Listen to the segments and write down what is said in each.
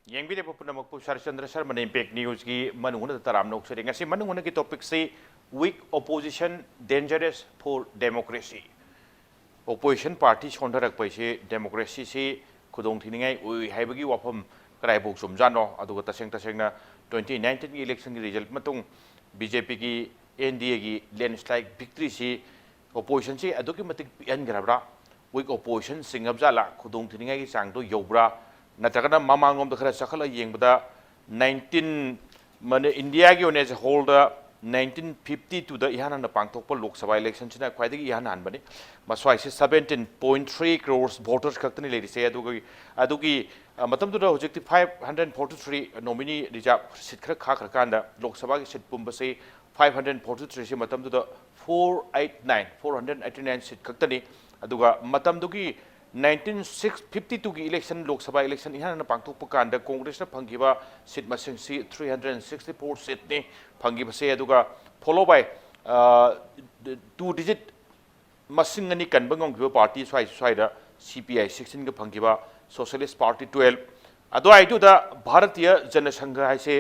Yang pupunamagpo Sharatchandra Sharma na impact news ki Manung na taram na uksari. Ngasi Manung na ki topic si weak opposition dangerous for democracy. Opposition party sondarak pa si democracy si kudong tiningay ui haibagi wapam karay buk sumjano aduga taseng na 2019 ki election ki result matong BJP ki NDA ki landslide victory si opposition si aduki matik pian grabra weak opposition singabjala kudong tiningay ki sangto yobra Natagana mamangom the Sakala Yingba 19 India as a whole 1950 to the Ihan and the Pangtopa Lok Sabha elections in quite the Ihan Bani. Maswai 17.3 crores voters Kakani lady say Aduki Matam to the objective 543 nominee Rija Sitka Kakakanda Lok Sabha sit Pumbase 543 Matam to the 489 sit Kakani Aduga Matam Duki 1952 की election Lok Sabha election यहाँ पांगथोक पकांदा कांग्रेस ने फंगिबा seat मसिंग सी 364 seat ने फंगिबा से अदुगा follow by 2 digit मसिंग अनि कनबंग party स्वाइदा CPI 16 के फंगिबा socialist party 12 अदो आइदु दा भारतीय जनसंघ हाइसे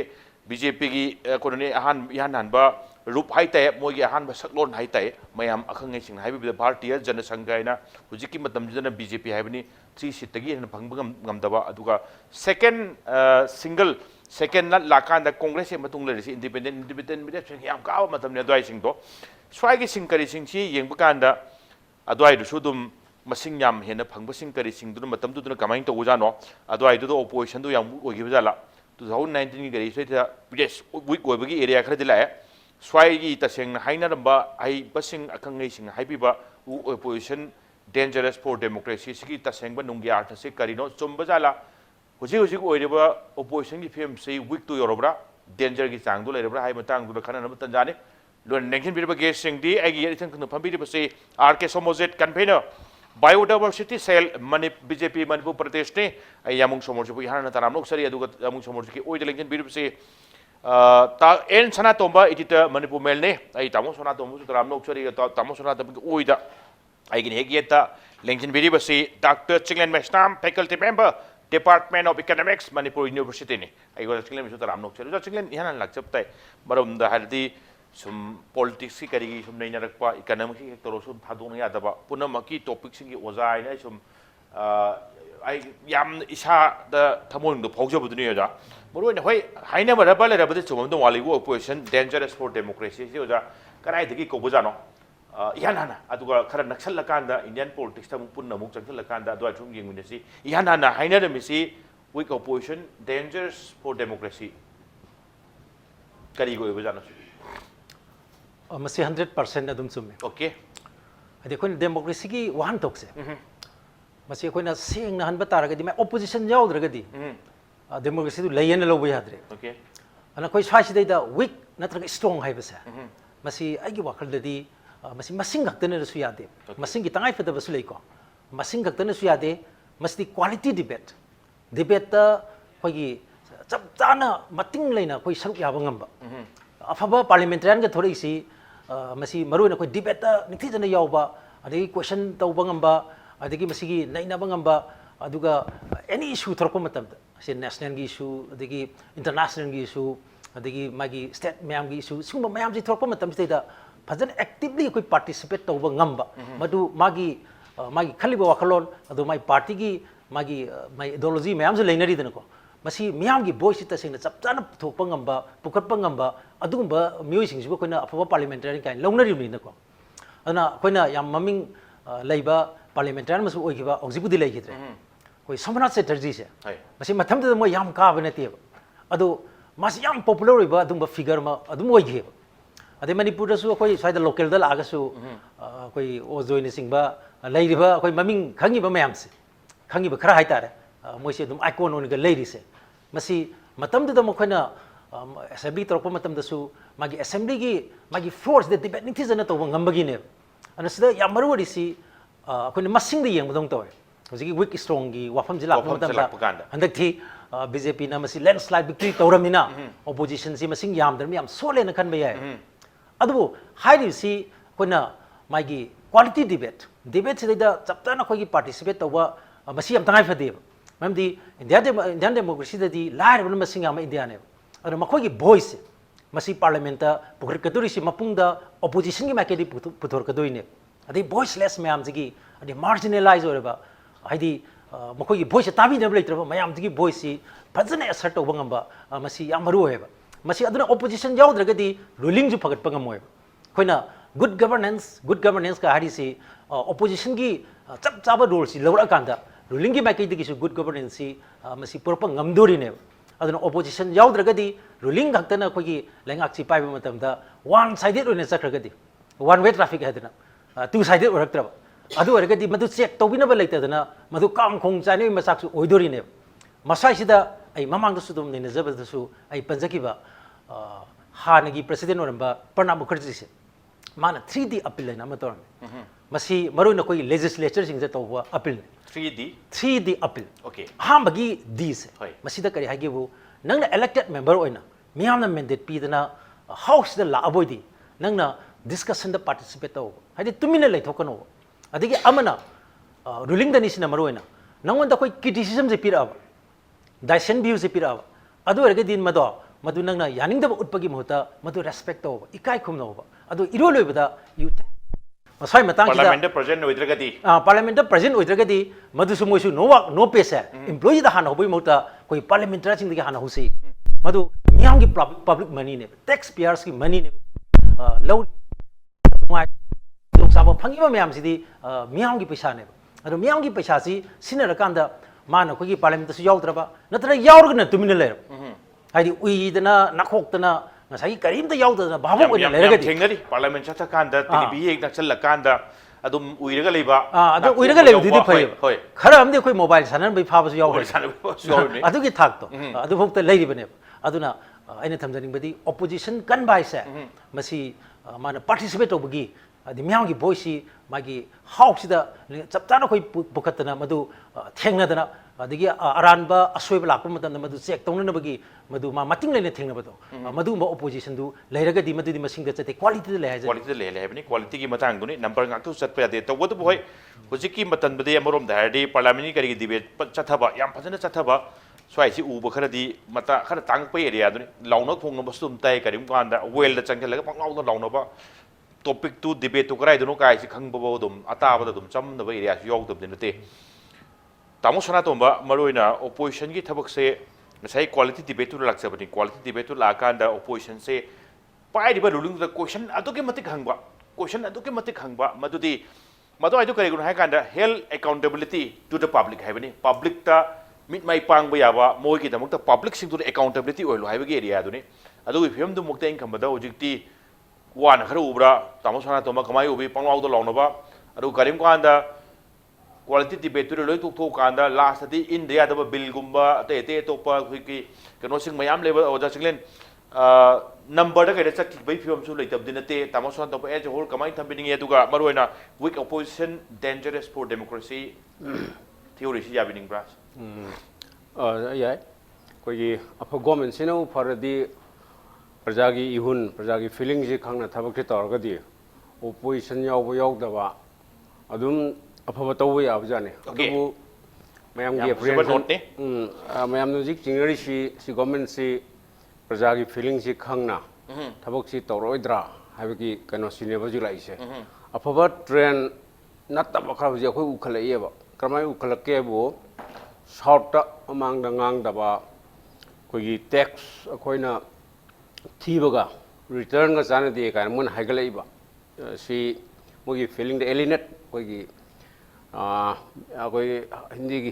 BJP की कोने आहान यहाँ नानबा रूप हाइते मोगी आहान बसकलोन हाइते मयाम अखंगे सिंह हाइबे भारतीय जनसंघ आइना हुजिकी मतम जन BJP हाइबनी 3 सीट तगी हन फंगबगम गमदबा अदुगा सेकंड सिंगल सेकंड ना लाकांदा कांग्रेस से मतुंग लेरिसी इंडिपेंडेंट मिडे याम काव मतम ने अदवाई सिंह दो स्वाइगी सिंह करी सिंह सी येंबकांदा अदवाई दुसुदुम मसिंग याम हेन फंगब सिंह करी सिंह दुन मतम दुन कमाइन तो उजानो अदवाई दु ओपोजिशन दु याम ओगिबजाला 2019 की गरी से प्रदेश वीक ओबगी एरिया खर दिलाए स्वाइगी तसेंग हाइनरबा आई बसिंग अखंगै सिंग हाइबिबा ओपोजिशन डेंजरस फॉर डेमोक्रेसी सिगी तसेंग नुंगी अर्थ से करिनो चुंबजाला हुजी हुजी ओइरेबा ओपोजिशन की फेम से वीक तो योरबरा डेंजर की चांग दो लेरबरा हाइ मतंग दु खनन तंजाने लोन नेंखिन बिरबा गेस सिंग दी आगी इथन खन फंबिरिबा से RK Somorjit convener Biodiversity cell BJP Manipur Pradesh ne Yamung Somorjit यहाँ ताराम लोग सरी अदुग Yamung Somorjit की ओइड लेकिन बिरब से ता एन Sanatomba इटिटा Manipur मेल ने आई तामो Sanatomba ताराम लोग सरी तामो Sanatomba की ओइडा आई किन हेगी येता लेकिन बिरब से Dr. Chinglen Meisnam faculty member Department of Economics Manipur University ने आई वो Chinglen Meisnam ताराम लोग सरी जो Chinglen यहाँ लग सकता है मरों दा हरदी सुम पॉलिटिक्स की करेगी सुम नहीं नरकपा इकोनॉमिक्स की तो सुम थादों नहीं आता बा पुनः मकी टॉपिक्स की ओजाई ना सुम आई याम इशा द थमों दो फौज बुद्धि नहीं होजा मरुए ने होय हाइने बराबर ले रबदे सुम तो वाली वो ओपोजिशन डेंजरस फॉर डेमोक्रेसी से होजा कराई दगी को बुझानो यहाँ ना अदुगा खरा नक्सल लकांदा इंडियन पॉलिटिक्स तम पुनः मुक चंगल लकांदा दो आचुम यंग मिनसी यहाँ ना हाइने द मिसी weak opposition dangerous for democracy करी को बुझानो मसी 100% अदुम सुमे ओके अदे कोन डेमोक्रेसी की वाहन तोक से मसी कोन सेंग हन बतारगदी मैं ओपोजिशन यावद्रगदी डेमोक्रेसी दु लयन लौबो याद्रे ओके अना कोई स्वाइसिदै दा वीक नत्रग स्ट्रांग हाइबसे मसी आइगी वाखलददी मसी मसिंग गक्तने रसु यादे मसिंग की तंगाई फदबसु लेको मसिंग गक्तने सु यादे मसी क्वालिटी डिबेट ता कोई चप जाना मतिंग लेना कोई सरुक याबा ngamba अफबा पार्लियामेंट्रियन के थोड़ी सी मसी मरुन कोई डिबेट निथि जन यावबा अदगी क्वेश्चन तौबा ngamba अदगी मसीगी नैनाबा ngamba अदुगा एनी इशू थरको मतम से नेशनल की इशू अदगी इंटरनेशनल की इशू अदगी मागी स्टेट मैम की इशू सिगुम मैम जी थरको मतम सेदा फजन एक्टिवली कोई पार्टिसिपेट तौबा ngamba मदु मागी खलिबा वाखलोन अदु माई पार्टी की मागी माई आइडियोलॉजी मैम से लेनरी दनको मसी मियाम की वॉइस तसेंग चपचाना पुथोकपा ngamba पुकटपा ngamba अदुगुंबा मियोइसिंगसिबो कोइना अफबा पार्लियामेंट्रियन काइन लौनरिबनिनको अदना कोइना याम ममिंग लैबा पार्लियामेंट्रियन मसु ओइगिबा औजिबुदि लैगिद्रे कोइ समनाथ चैटर्जी से मसी मथमदे मो याम काबा नतेब अदो मसी याम पॉपुलर ओइबा अदुगुंबा फिगर मा अदुम ओइगिबा अदे मणिपुर दसु कोइ साइड लोकल दल आगसु कोइ ओजोइने सिंगबा लैरिबा कोइ ममिंग खंगिबा मयामसे खंगिबा खरा हाइतारे मोइसे अदुम आइकॉन ओनिगा लैरिसे मसी मतमदुदा मखोइना असेंबली तोरपा मतमदसु मागी असेंबली की मागी फोर्स दे डिबेट निथि जना तोबा ngambagine अनसदा या मरुवरिसी अखोइना मसिंग दे यंगदोंग तोय होजिगी वीक स्ट्रांग की वाफम जिला मतमदा हंदक थी बीजेपी ना मसी लैंडस्लाइड विक्ट्री तौरमिना ओपोजिशन सी मसिंग यामदर याम सोलेना खनबा याय अदुबो हाइरिसी कोइना मागी क्वालिटी डिबेट से दा चपताना खोगी पार्टिसिपेट तौबा मसी याम तंगाइ फदे ꯃꯔꯝꯗꯤ ꯏꯟꯗꯤꯌꯥꯟ ꯗꯦꯃꯣꯀ꯭ꯔꯦꯁꯤꯗꯗꯤ ꯂꯥꯏꯔꯕꯅ ꯃꯁꯤꯡ ꯌꯥꯝꯕ ꯏꯟꯗꯤꯌꯥꯅꯦꯕ ꯑꯗꯨꯅ ꯃꯈꯣꯏꯒꯤ ꯚꯣꯏꯁꯁꯦ ꯃꯁꯤ ꯄꯥꯔꯂꯤꯌꯥꯃꯦꯟꯇ ꯄꯨꯈꯠꯀꯗꯧꯔꯤꯁꯤ ꯃꯄꯨꯡꯗ ꯑꯣꯄꯣꯖꯤꯁꯟꯒꯤ ꯃꯥꯏꯀꯩꯗꯤ ꯄꯨꯊꯣꯔꯛꯀꯗꯣꯏꯅꯦ ꯑꯗꯩ ꯚꯣꯏꯁꯂꯦꯁ ꯃꯌꯥꯝꯁꯤꯒꯤ ꯑꯗꯩ ꯃꯥꯔꯖꯤꯅꯦꯂꯥꯏꯖ ꯑꯣꯏꯔꯕ ꯍꯥꯏꯗꯤ ꯃꯈꯣꯏꯒꯤ ꯚꯣꯏꯁꯁꯦ ꯇꯥꯕꯤꯅꯕ ꯂꯩꯇ꯭ꯔꯕ ꯃꯌꯥꯝꯁꯤꯒꯤ ꯚꯣꯏꯁꯁꯤ ꯐꯖꯅ ꯑꯦꯁꯔꯠ ꯇꯧꯕ ꯉꯝꯕ ꯃꯁꯤ ꯌꯥꯝ ꯃꯔꯨ ꯑꯣꯏꯌꯦꯕ ꯃꯁꯤ ꯑꯗꯨꯅ ꯑꯣꯄꯣꯖꯤꯁꯟ ꯌꯥꯎꯗ꯭ꯔꯒꯗꯤ ꯔꯨꯂꯤꯡꯁꯨ ꯐꯒꯠꯄ ꯉꯝꯃꯣꯏꯕ ꯑꯩꯈꯣꯏꯅ ꯒꯨꯗ ꯒꯕꯔꯅꯦꯟꯁꯀ ꯍꯥꯏꯔꯤꯁꯤ ꯑꯣꯄꯣꯖꯤꯁꯟꯒꯤ ꯆꯞ ꯆꯥꯕ ꯔꯣꯜꯁꯤ ꯂꯧꯔꯛꯑꯀꯥꯟꯗ ꯔꯨꯂꯤꯡꯒꯤ ꯃꯥꯏꯀꯩꯗꯒꯤꯁꯨ ꯒꯨꯗ ꯒꯕꯔꯅꯦꯟꯁꯁꯤ ꯃꯁꯤ ꯄꯨꯔꯛꯄ ꯉꯝꯗꯣꯔꯤꯅꯦꯕ ꯑꯗꯨꯅ ꯑꯣꯄꯣꯖꯤꯁꯟ ꯌꯥꯎꯗ꯭ꯔꯒꯗꯤ ꯔꯨꯂꯤꯡ ꯈꯛꯇꯅ ꯑꯩꯈꯣꯏꯒꯤ ꯂꯩꯉꯥꯛꯁꯤ ꯄꯥꯏꯕ ꯃꯇꯝꯗ ꯋꯥꯟ ꯁꯥꯏꯗꯦड ꯑꯣꯏꯅ ꯆꯠꯈ꯭ꯔꯒꯗꯤ ꯋꯥꯟ ꯋꯦ ꯇ꯭ꯔꯥꯐꯤꯛ ꯍꯥꯏꯗꯅ ꯇꯨ ꯁꯥꯏꯗꯦड ꯑꯣꯏꯔꯛꯇ꯭ꯔꯕ ꯑꯗꯨ ꯑꯣꯏꯔꯒꯗꯤ ꯃꯗꯨ ꯆꯦꯛ ꯇꯧꯕꯤꯅꯕ ꯂꯩꯇꯗꯅ ꯃꯗꯨ ꯀꯥꯡꯈꯣꯡ ꯆꯥꯏꯅꯕꯒꯤ ꯃꯆꯥꯛꯁꯨ ꯑꯣꯏꯗꯣꯔꯤꯅꯦꯕ ꯃꯁ꯭ꯋꯥꯏꯁꯤꯗ ꯑꯩ ꯃꯃꯥꯡꯗꯁꯨ ꯑꯗꯨꯝ ꯅꯩꯅꯖꯕꯗꯁꯨ ꯑꯩ ꯄꯟꯖꯈꯤꯕ ꯍꯥꯟꯅꯒꯤ ꯄ꯭ꯔꯁꯤꯗꯦꯟ ꯑꯣꯏꯔꯝꯕ ꯄ꯭ꯔꯅꯥꯕ ꯃꯨꯈꯔꯖꯤꯁꯦ ꯃꯥꯅ 3D ꯑꯄꯤꯜ ꯍꯥꯏꯅ ꯑꯃ ꯇꯧꯔꯝꯃꯤ ꯃꯁꯤ ꯃꯔꯨꯑꯣꯏꯅ ꯑꯩꯈꯣꯏꯒꯤ ꯂꯦꯖꯤꯁꯂꯦꯆꯔꯁꯤꯡꯁꯦ ꯇꯧꯕ ꯑꯄꯤꯜꯅꯤ 3D ꯑꯄꯤꯜ ꯑꯍꯥꯟꯕꯒꯤ Dꯁꯦ ꯃꯁꯤꯗ ꯀꯔꯤ ꯍꯥꯏꯒꯦꯕꯨ ꯅꯪꯅ elected member ꯑꯣꯏꯅ ꯃꯤꯌꯥꯝꯅ mandate ꯄꯤꯗꯅ ꯍꯥꯎꯁꯇ ꯂꯥꯛꯑꯕꯣꯏꯗꯤ ꯅꯪꯅ ꯗꯤꯁꯀꯁꯟꯗ ꯄꯥꯔꯇꯤꯁꯤꯄꯦꯠ ꯇꯧꯕ ꯍꯥꯏꯗꯤ ꯇꯨꯃꯤꯟꯅ ꯂꯩꯊꯣꯛꯀꯅꯣꯕ ꯑꯗꯒꯤ ꯑꯃꯅ ꯔꯨꯂꯤꯡꯗꯅꯤ ꯁꯤꯅ ꯃꯔꯨꯑꯣꯏꯅ ꯅꯪꯉꯣꯟꯗ ꯑꯩꯈꯣꯏ ꯀ꯭ꯔꯤꯇꯤꯁꯤꯖꯝꯁꯦ ꯄꯤꯔꯛꯑꯕ ꯗꯥꯏꯁꯦꯟ ꯚ꯭ꯌꯨꯁꯦ ꯄꯤꯔꯛꯑꯕ ꯑꯗꯨ ꯑꯣꯏꯔꯒꯗꯤ ꯃꯗꯨ ꯅꯪꯅ ꯌꯥꯅꯤꯡꯗꯕ ꯎꯠꯄꯒꯤ ꯃꯍꯨꯠꯇ ꯃꯗꯨ ꯔꯦꯁꯄꯦꯛ ꯇꯧꯕ ꯏꯀꯥꯏ ꯈꯨꯝꯅꯧꯕ ꯑꯗꯨ ꯏꯔꯣꯏꯂꯣꯏꯕꯗ ꯃꯁ꯭ꯋꯥꯏ ꯃꯇꯥꯡꯁꯤꯗ ꯄꯥꯔꯂꯤꯌꯥꯃꯦꯟꯇ ꯄ꯭ꯔꯖꯦꯟ ꯑꯣꯏꯗ꯭ꯔꯒꯗꯤ ꯃꯗꯨꯁꯨ ꯃꯣꯏꯁꯨ ꯅꯣ ꯋꯥꯛ ꯅꯣ ꯄꯦꯁꯦ ꯏꯝꯄ꯭ꯂꯣꯌꯤꯗ ꯍꯥꯟꯅ ꯍꯧꯕꯒꯤ ꯃꯍꯨꯠꯇ ꯑꯩꯈꯣꯏ ꯄꯥꯔꯂꯤꯌꯥꯃꯦꯟꯇꯔꯤꯁꯤꯡꯗꯒꯤ ꯍꯥꯟꯅ ꯍꯧꯁꯤ ꯃꯗꯨ ꯃꯤꯌꯥꯝꯒꯤ ꯄꯕ꯭ꯂꯤꯛ ꯃꯅꯤꯅꯦꯕ ꯇꯦꯛꯁ ꯄꯤꯌꯔꯁꯀꯤ ꯃꯅꯤꯅꯦꯕ ꯂꯧ ꯆꯥꯕ ꯐꯪꯉꯤꯕ ꯃꯌꯥꯝꯁꯤꯗꯤ ꯃꯤꯌꯥꯝꯒꯤ ꯄꯩꯁꯥꯅꯦꯕ ꯑꯗꯣ ꯃꯤꯌꯥꯝꯒꯤ ꯄꯩꯁꯥꯁꯤ ꯁꯤꯖꯤꯟꯅꯔꯀꯥꯟꯗ ꯃꯥꯅ ꯑꯩꯈꯣꯏꯒꯤ ꯄꯥꯔꯂꯤꯌꯥꯃꯦꯟꯇꯁꯨ ꯌꯥꯎꯗ꯭ꯔꯕ ꯅꯠꯇ꯭ꯔꯒ ꯌꯥꯎꯔꯒꯅ ꯇꯨꯃꯤꯟꯅ ꯂꯩꯔꯕ ꯍꯥꯏꯗꯤ ꯎꯏꯗꯅ ꯅꯥꯈꯣꯛꯇꯅ ꯉꯁꯥꯏꯒꯤ ꯀꯔꯤꯝꯇ ꯌꯥꯎꯗꯅ ꯚꯥꯕꯣꯛ ꯑꯣꯏꯅ ꯂꯩꯔꯒꯗꯤ ꯊꯦꯡꯅꯔꯤ ꯄꯥꯔꯂꯤꯌꯥꯃꯦꯟ ꯆꯠꯊꯀꯥꯟꯗ ꯇꯤꯚꯤ ꯍꯦꯛ ꯅꯛꯁꯜꯂꯀꯥꯟꯗ ꯑꯗꯨꯝ ꯎꯏꯔꯒ ꯂꯩꯕ ꯑꯗꯨ ꯎꯏꯔꯒ ꯂꯩꯕꯗꯨꯗꯤ ꯐꯩꯌꯦꯕ ꯈꯔ ꯑꯃꯗꯤ ꯑꯩꯈꯣꯏ ꯃꯣꯕꯥꯏꯜ ꯁꯥꯟꯅꯔꯝꯕꯩ ꯐꯥꯕꯁꯨ ꯌꯥꯎꯔꯦ ꯑꯗꯨꯒꯤ ꯊꯥꯛꯇꯣ ꯑꯗꯨꯐꯥꯎꯗ ꯂꯩꯔꯤꯕꯅꯦꯕ ꯑꯗꯨꯅ ꯑꯩꯅ ꯊꯝꯖꯅꯤꯡꯕꯗꯤ ꯑꯣꯄꯣꯖꯤꯁꯟ ꯀꯟꯕ ꯍꯥꯏꯁꯦ ꯃꯁꯤ ꯃꯥꯅ ꯄꯥꯔꯇꯤꯁꯤꯄꯦꯠ ꯇꯧꯕꯒꯤ ꯍꯥꯏꯗꯤ ꯃꯤꯌꯥꯝꯒꯤ ꯚꯣꯏꯁꯁꯤ ꯃꯥꯒꯤ ꯍꯥꯎꯁꯁꯤꯗ ꯆꯞ ꯆꯥꯅ ꯑꯩꯈꯣꯏ ꯄꯨꯈꯠꯇꯅ ꯃꯗꯨ ꯊꯦꯡꯅꯗꯅ ꯑꯗꯒꯤ ꯑꯔꯥꯟꯕ ꯑꯁꯣꯏꯕ ꯂꯥꯛꯄ ꯃꯇꯝꯗ ꯃꯗꯨ ꯆꯦꯛ ꯇꯧꯅꯅꯕꯒꯤ ꯃꯗꯨ ꯃꯥ ꯃꯇꯤꯡ ꯂꯩꯅ ꯊꯦꯡꯅꯕꯗꯣ ꯃꯗꯨꯒꯨꯝꯕ ꯑꯣꯄꯣꯖꯤꯁꯟꯗꯨ ꯂꯩꯔꯒꯗꯤ ꯃꯗꯨꯗꯤ ꯃꯁꯤꯡꯗ ꯆꯠꯇꯦ ꯀ꯭ꯋꯥꯂꯤꯇꯤꯗ ꯂꯩ ꯍꯥꯏꯖꯩ ꯀ꯭ꯋꯥꯂꯤꯇꯤꯗ ꯂꯩ ꯍꯥꯏꯕꯅꯤ ꯀ꯭ꯋꯥꯂꯤꯇꯤꯒꯤ ꯃꯇꯥꯡꯗꯨꯅꯤ ꯅꯝꯕꯔ ꯉꯥꯛꯇ ꯆꯠꯄ ꯌꯥꯗꯦ ꯇꯧꯕꯇꯕꯨ ꯍꯣꯏ ꯍꯧꯖꯤꯛꯀꯤ ꯃꯇꯝꯗꯗꯤ ꯑꯃꯔꯣꯝꯗ ꯍꯥꯏꯔꯗꯤ ꯄꯥꯔꯂꯤꯌꯥꯃꯦꯟꯒꯤ ꯀꯔꯤꯒꯤ ꯗꯤꯕꯦꯠ ꯆꯠꯊꯕ ꯌꯥꯝ ꯐꯖꯅ ꯆꯠꯊꯕ ꯁ꯭ꯋꯥꯏꯁꯤ ꯎꯕ ꯈꯔꯗꯤ ꯃꯇꯥ ꯈꯔ ꯇꯥꯡꯉꯛꯄ ꯑꯦꯔꯤꯌꯥꯗꯨꯅꯤ ꯂꯥꯎꯅ ꯈꯣꯡꯅꯕꯁꯨ ꯑꯗꯨꯝ ꯇꯥꯏ ꯀꯔꯤꯒꯨꯝꯕ ꯀꯥꯟꯗ ꯋꯦꯜꯗ ꯆꯪꯁꯤꯜꯂꯒ ꯄꯪꯂꯥꯎꯗ ꯂꯥꯎꯅꯕ ꯇꯣꯄꯤꯛꯇꯨ ꯗꯤꯕꯦꯠꯇꯨ ꯀꯗꯥꯏꯗꯅꯣ ꯀꯥꯏꯁꯤ ꯈꯪꯕꯐꯥꯎ ꯑꯗꯨꯝ ꯑꯇꯥꯕꯗ ꯑꯗꯨꯝ ꯆꯝꯅꯕ ꯑꯦꯔꯤꯌꯥꯁꯨ ꯌꯥꯎꯗꯕꯗꯤ ꯅꯠꯇꯦ ꯇꯥꯃꯣ ꯁꯅꯥꯇꯣꯝꯕ ꯃꯔꯨꯑꯣꯏꯅ ꯑꯣꯄꯣꯖꯤꯁꯟꯒꯤ ꯊꯕꯛꯁꯦ ꯉꯁꯥꯏ ꯀ꯭ꯋꯥꯂꯤꯇꯤ ꯗꯤꯕꯦꯠꯇꯨ ꯂꯥꯛꯆꯕꯅꯤ ꯀ꯭ꯋꯥꯂꯤꯇꯤ ꯗꯤꯕꯦꯠꯇꯨ ꯂꯥꯛꯑꯀꯥꯟꯗ ꯑꯣꯄꯣꯖꯤꯁꯟꯁꯦ पाइरिबा रुलिंगदा क्वेश्चन अदुके मतिक हंगबा क्वेश्चन अदुके मतिक हंगबा मदुदी मदुआइदु करिगुन हाय कांदा health accountability to the public हाइबनी पब्लिक ता मिट माइ पांगबा याबा मोइगी दमकता पब्लिक सिंगदु अकाउंटेबिलिटी ओइलो हाइबगी एरिया दुनी अदुगी फिल्मदु मुक्ता इन खंबदा होजिकती वान खर उब्रा तामो सना तोमा कमाई उबी पंगलाउदो लाउनबा अदु करिम कांदा क्वालिटी डिबेट टू लोइ तुक कांदा लास्ट दी इंडिया दबा बिल गुंबा अते अते तोपा खुकी कनो सिंग मयाम लेबल ओजा चिंगलेन नंबर कई चक्की फिवम लेते नते तामो सन तब एज होल कमाई थम्बिनिंगे मरुना weak opposition dangerous for democracy theory से याबिनिंग्रा याय कोई अफ गवर्नमेंट सिनो फरदी प्रजा की इहुन प्रजा की फीलिंग से खाना थबक से तौरगदी ओपोजिशन याव यावदबा अदुम अफब तव याबजाने अदुबु मयाम की अप्रियंसन मयाम नजिक चिंगरी सी गवर्नमेंट से प्रजा की फीलिंग से खाना थबक से तौरद्रा है कनो सिनेबजी लाइसे अफब ट्रेन नतब खरबजे अखोय उखलएब क्रमाय उखलकेबो साउथ अमांग गांगदबा कोई टैक्स अखोयना थीबगा रिटर्न का चानदे कान मन हाइगलइबा सी मोगी फीलिंग द एलिनेट कोई अखोय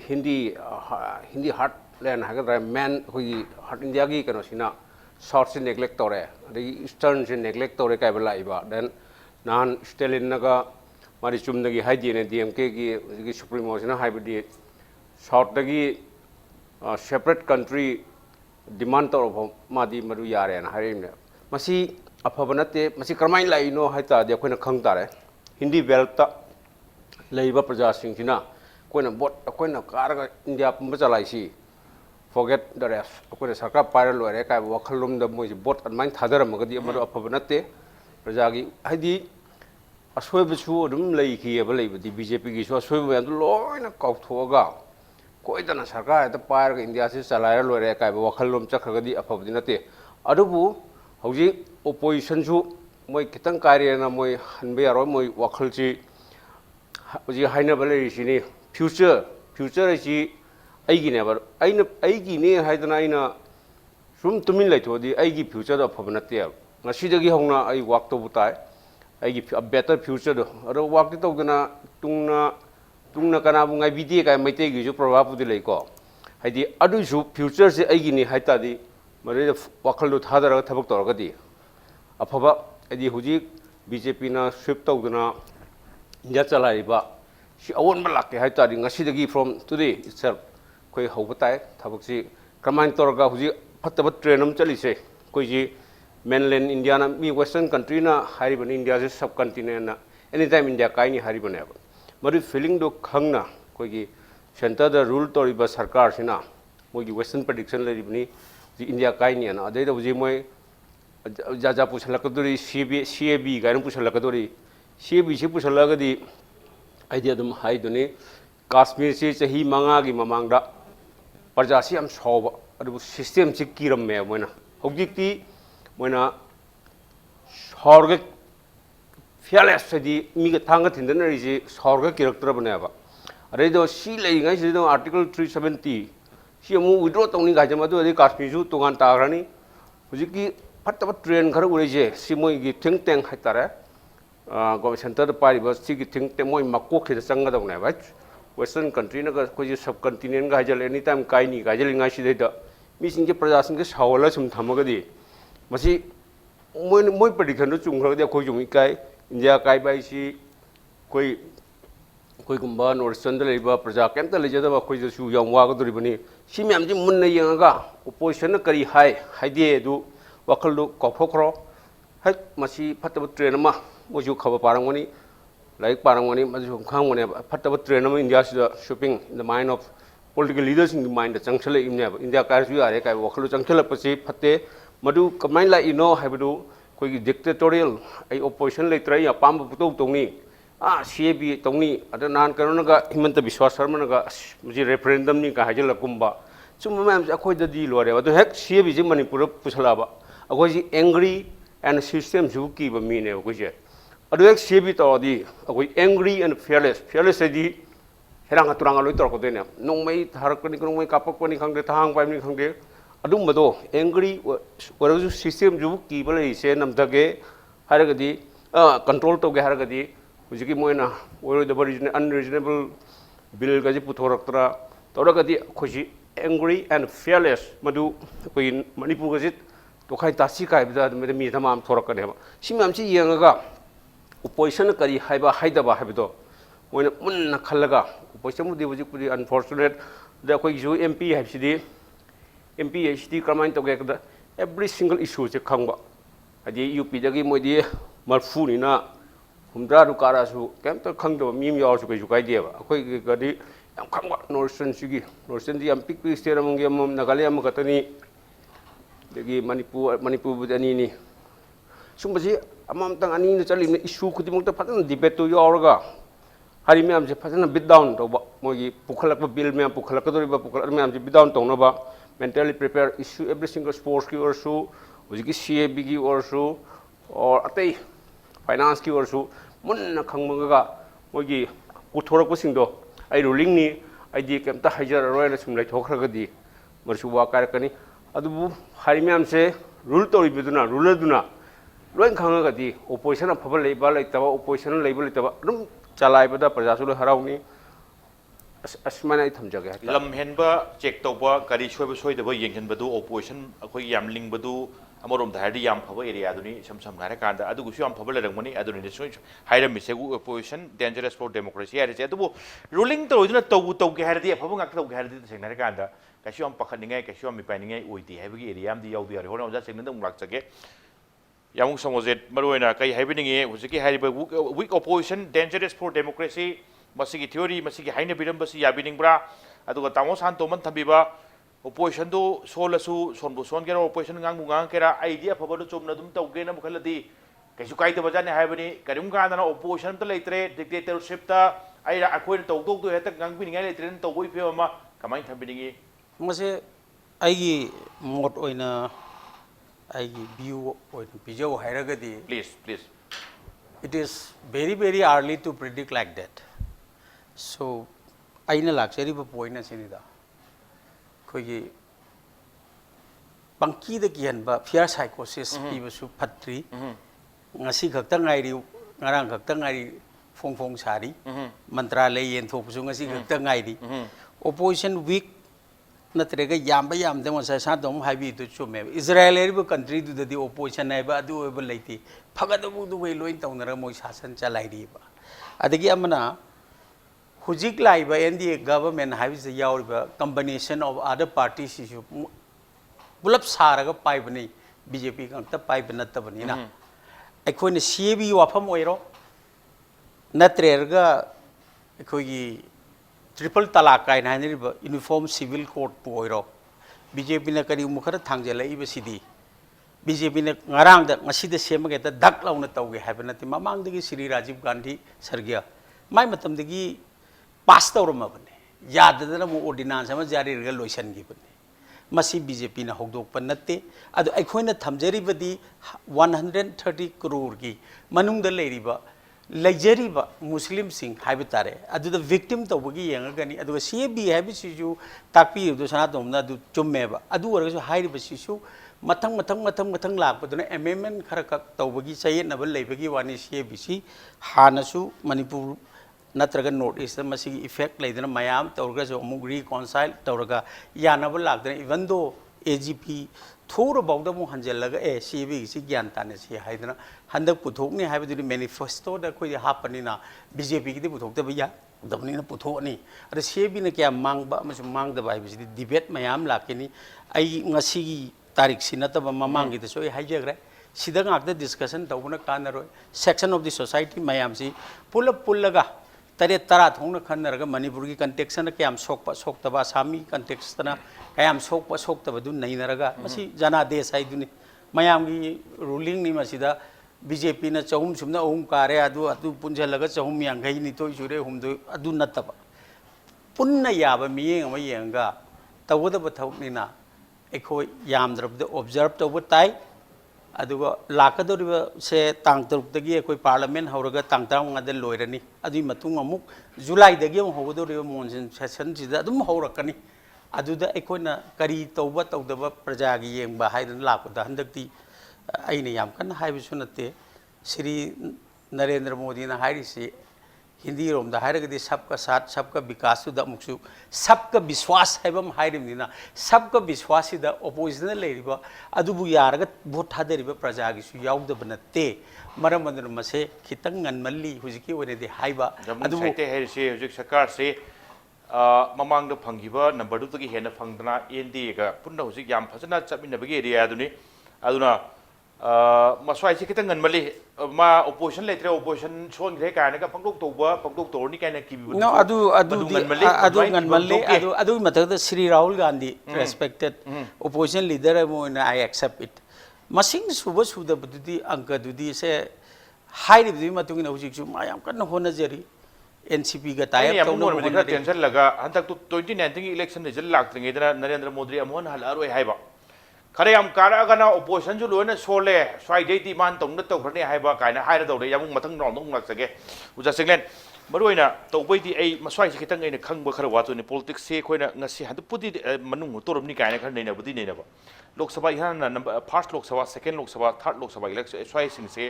हिंदी हार्टलैंड हागदरा मैन कोई हार्ट इंडिया की कनो सिना साउथ से नेग्लेक्ट तौरे ईस्टर्न से नेग्लेक्ट तौरे काइबलाइबा देन नान स्टेलिन नगा मारी चुमदगी हाइदिने डीएमके की सुप्रीमो सिना हाइबदी साउथ दगी सेपरेट कंट्री डिमांड तौरब मादी मरु यारे ना हारिने मसी अफब नते मसी करमाइन लाइनो हाइता दे अखोयना खंग तारे हिंदी बेल्ट लेइबा प्रजा सिंगसिना कोइना बोट अखोयना कारगा इंडिया पुंबा चलाइसी forget the rest अखोयना सरकार पाइरल लोरे काय वखलुम द मोइ बोट अनमाइन थादरमगदी मरु अफब नते प्रजा की हाइदी असोयबसु अदुम लेइखियेबा लेइबदी बीजेपी की सो असोयब यान लोइना काउथोगा koidana sarkar ta pair ga India se chalai lore kai ba wakhal lom chakhagadi afabdi nate adubu hauji opposition su moi kitang kari na moi hanbe aro moi wakhal chi hauji haina bale sini future chi aigi ne bar aigi ne haidana aina sum tumin lai thodi aigi future da afab nate ngasi dagi hongna ai wak to butai aigi a better future do aro wak ti tawdana tungna kana bu ngai bidi kai maite gi ju probab di lei ko haidi adu ju future se aigi ni haita di mare wakhal do thadara thabak tor ga di afaba adi huji BJP na sweep tawdana india chalai ba si awon ba lakke haita di ngasi dagi from today itself koi hobatai thabak si kamain tor ga huji phattaba trainam chali se koi ji mainland India na mi western country na hariban India se subcontinent na anytime India kai ni hariban ba mari feeling do khangna koi gi center da rule toriba sarkar sina moi gi western prediction leribni ji India kai ni na adai da ji moi jaja pushalakaduri CAB ga pushalakaduri CAB se pushalagadi idea dum hai duni Kashmir se chahi manga gi mamangda parja si am soba adu system chi kiram me moina hogikti moina sorga fearless di mi ga thanga thindana ri ji sorga kiraktra bane ba are do si lei ngai si do article 370 si mu withdraw tongni ga jama do di Kashmir su tungan ta grani hujiki phatta train khar ure je si moi gi think tank haitare go center pari ba si gi think tank moi makko khida changa da ne ba western country na ga ko ji subcontinent ga hajal anytime kai ni ga jal ngai si de da mi sing ge praja sing ge sawala sum thamaga di masi moi prediction do chung khar de ko jung kai India kai bai si koi gumba northern da leiba praja kemta leja da koi su yam wa ga duri bani si myam ji mun na yang ga opposition na kari hai de du wakhal do ko phokro hai masi phatta train ma mo ju khaba parang wani like parang wani ma ju khang wani phatta train ma India is shipping in the mind of political leaders in the mind the changchale India kai su are kai wakhal changchale pasi phatte madu kamai la haibadu koi dictatorial ai opposition le trai apam puto tongni CAB tongni ada nan kanona ga Himanta Biswa Sharma ga muji referendum ni ka hajal kumba chum mam akhoi da di lore ado hek CAB ji Manipur pusala ba akhoi ji angry and system ju ki ba mi ne ko je ado hek CAB to di akhoi angry and fearless di herang aturang loi tor ko de ne nongmai tharak ni nongmai kapak ni khangde thang pai ni khangde adum bado angry warasu system ju ki ba lei se nam dage haragadi control to ge haragadi hujiki moina oil the unreasonable bill ga ji puthoraktra toragadi khoji angry and fearless madu koi Manipur ga jit to khai tasi kai da mi thamam thorakane ba simam chi yengaga opposition kari haiba haidaba habido moina munna khallaga opposition mu de buji puri unfortunate da koi ju MP haibsidi MP HD kamain to ge da every single issue che khangba adi UP dagi moidi marfu ni na humdra ru kara su kemta khangdo mim yaw su kai de ba akoi gadi yam khangwa northern di am pik state among yam nagalia am gatani dagi Manipur budani ni sumbaji amam tang ani na chali issue khudimuk ta patan debate to yaw hari me am je patan bit down to ba mogi pukhalak ba bill me am pukhalak dori ba pukhalak me am je bit down to no ba mentally prepare issue every single sports ki or su hujiki CAB ki or su or atai finance ki or su munna khangmaga mogi puthorak ko singdo ai ruling ni ai di kemta hajar royal sum lai thokra di marsu wa kar kani adubu harimyam se rule tori biduna ruler duna loin khangaga di opposition a phobal leiba leitaba opposition leiba leitaba dum chalai bada prajasul harauni asmana thamjage lam henba check toba kari soi deba yenghen badu opposition akoi yam ling badu amorom da hadi yam phaba area aduni sam ngare kanda adu gusu yam phaba lerangmani aduni ne soi haira misegu opposition dangerous for democracy area je adu ruling to iduna to ge hardi phaba ngak to ge hardi sengnare kanda kashi yam pakhaningai kashi yam mipainingai oidi haibagi area am di yaudi ari hona oja sengna dum lak chage yamung Somorjit maroina kai haibiningi hujiki haiba weak opposition dangerous for democracy masigi theory masigi haina birambasi yabiningbra aduga tamo san toman thabiba opposition do solasu sonbu son gera opposition ngang kera idea phaba chumna dum tawge na mukhaladi kaisu kai tabajane haibani karim gana opposition ta leitre dictatorship ta aira akoi to do heta ngang biningai leitre to boi phema कमाई थम्बिनिंगी मसे आइगी मोट ओइना आइगी view ओइना पिजो हायरगदी please please it is very very early to predict like that. So aina lakchariba point asinida khogi pangki da kihanba fear psychosis pibasu phatri ngasi khakta ngairi ngarang khakta ngairi phong sari mantralay yen thopsu ngasi khakta ngairi opposition weak natrega yamba yamde masa sa dom haibi tu chume Israel eri country du the opposition ai ba adu ba leiti phagada bu du wei loin tawnara moi shasan chalai ri ba adagi amana hujik lai ba NDA government haibi yaw ba combination of other parties issue bulap saraga pai bani BJP kangta pai banata bani na akhoi na CB wafam oiro natrega akhoi triple तलाक का uniform civil code पोरो BJP ने करी मुखर थांगजेलईबसिदी BJP ने ngarang da ngasida semage ta dak launa tawge habana ti mamang dagi Sri Rajiv Gandhi sargya mai matam dagi pass tawrama bane yadadana mo ordinance ama jari rega loisan gi bane masi BJP na hogdok panatte adu aikhoina thamjari badi 130 crore gi manung da leiriba लग्जरीब मुस्लिम Singh highway तारे अदुदा victim तौबगी यंगगनी अदुगा CAB highway सिजु ताकपी दो सनातोमना दु चुम्मेबा अदु वरगसु हाइरिबा Sissu मथंग लापदुना amendment खर कक तौबगी चयेनब लेबगी वानी CAB सि हानसु मणिपुर नत्रगा नॉर्थ ईस्ट मसिगी इफेक्ट लेदना मयाम तौरगसु अमुग रिकॉन्साइल तौरगा यानब लादना इवन दो AGP थोर बाउदा मु हंजलगा CAB सि ज्ञान ताने सि हाइदना हंदक पुथोकनी हाइबदुनि मैनिफेस्टो दा कोइ हापनिना BJP की पुथोकतब या दबनिना पुथोनी अरे CAB ने क्या मांगबा अमसु मांगदबा हाइबसि डिबेट मयाम लाकेनी आई ngasiगी तारिख सिनतब ममांगी दसो हाइजग्रे सिदा ngakda डिस्कशन तौबना कानरोय सेक्शन ऑफ द सोसाइटी मयाम सि पुल्लगा तरे तरा थोंना खनरगा मणिपुर की कंटेक्स्ट ना क्या सोक्तबा सामी कंटेक्स्ट ना क्या सोक्तबा दु नैनरगा मसी जनादेश हाइदुनि मयाम की रूलिंग नि मसिदा BJP na chahum sumna ohum kare adu punjalaga chahum yangai ni toi jure humdu adu nataba punna yaba miyeng ama yenga tawada ba thawni na ekhoi yamdrab de observe to tai aduga lakadoriba se tang taruk dagi ekhoi parliament hauraga tang tang ngade loirani adu matung amuk July dagi am hogodoriba monsoon session sida adum haurakani aduda ekhoi na kari tawba tawdaba praja gi yengba haidan lakada handakti aine yam kan haibisu natte Sri Narendra Modi na hairisi Hindi rom da hairagadi sabka saath sabka vikas da muksu sabka biswas haibam hairimni na sabka biswasi da opposition na leiriba adubu yaraga vote hadariba praja gi su yaugda banatte maram andur mase khitang nganmalli hujiki ore de haiba adubu saite hairisi hujik sarkar se mamang da phangiba number 2 gi hena phangdana NDA ga punna hujik yam phajana chapinabagi area aduni aduna maswai se kitang nganmali ma opposition letre opposition son gre kana ka pangdok torni kana ki no adu mathada Sri Rahul Gandhi respected opposition leader I accept it masing suda bududi angka dudi se hairi budi matungina hujik su mayam kana hona jari NCP ga tayap to no hona tension laga hantak 2019 election result laktringe dana Narendra Modi amon halaroi haiba खरे हम कारगना opposition जो लोने सोले स्वाइदे दी मान तंग तो खरने हाइबा कायना हाइरा दौरे यामुंग मथंग नॉम दंग लक्सगे उजा सिंगलेन मरुइना तौबैदी ए मस्वाइ से खितंग एने खंग खर वातुनि पॉलिटिक्स से खोइना ngasi हद पुदि मनुंग तोरमनि कायना खर नैना बुदि नैना Lok Sabha इहाना number first Lok Sabha second Lok Sabha third Lok Sabha election स्वाइ सिंग से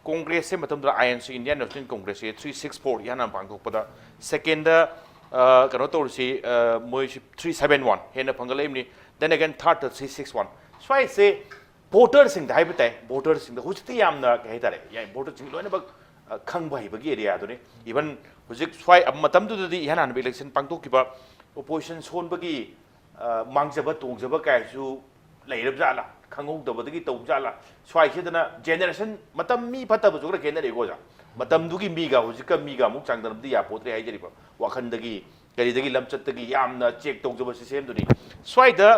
कांग्रेस से मतमदा INC इंडियन नेशनल कांग्रेस से 364 इहाना पांगथोकपदा सेकंड कनो तोरसी मोइ 371 हेना फंगलेमनि then again third 361 swai se voters sing dai btai voters sing hujti yamna kai tare ya voters sing loina bak khang bai bagi area aduni even hujik swai matam du di hanan election pangtok kiba opposition son bagi mangjaba tongjaba kai su leirab jala khangong da badagi tong jala swai se dana generation matam mi phata bu jogra kenare go ja matam du gi mi ga hujik ka mi ga muk chang dan di ya potre hai jari ba wakhan dagi करीदगी लमचतगी यामना check तौजब system दुनी स्वाइदा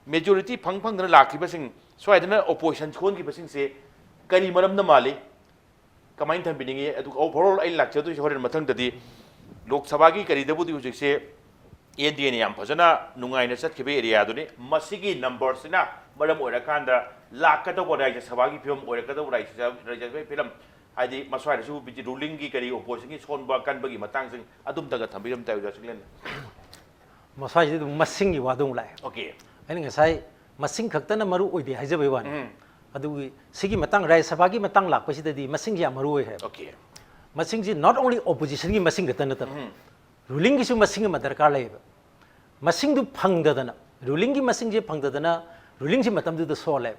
majority फंग लाखिबसिंग स्वाइदना opposition छोन की busing से करी मरमना माली कमाइन थंबिनिंगे अदु ओवरऑल आई लाक्चदु होरेन मथंग ददी लोकसभा की करीदबुदी हुजिक से NDA ni yam phajana nungai na chat khibe area duni masigi number sina maram oira kanda lakka to bodai ja sabagi film oira ka to rai ja film haidi maswai da su bi ruling gi kari opposition gi son ba kan bagi matang sing adum daga thambiram tayu ja Chinglen maswai ji masing gi wadung lai okay ani ngasai masing khaktana maru oide haijabai wan adu sigi matang rai sabagi matang lak pasidadi masing ya maru oi hai okay masing ji not only opposition gi masing gatana ta ruling gi su masing ma darkar lai masing du phangdadana ruling gi masing ji phangdadana ruling ji matam du da so lai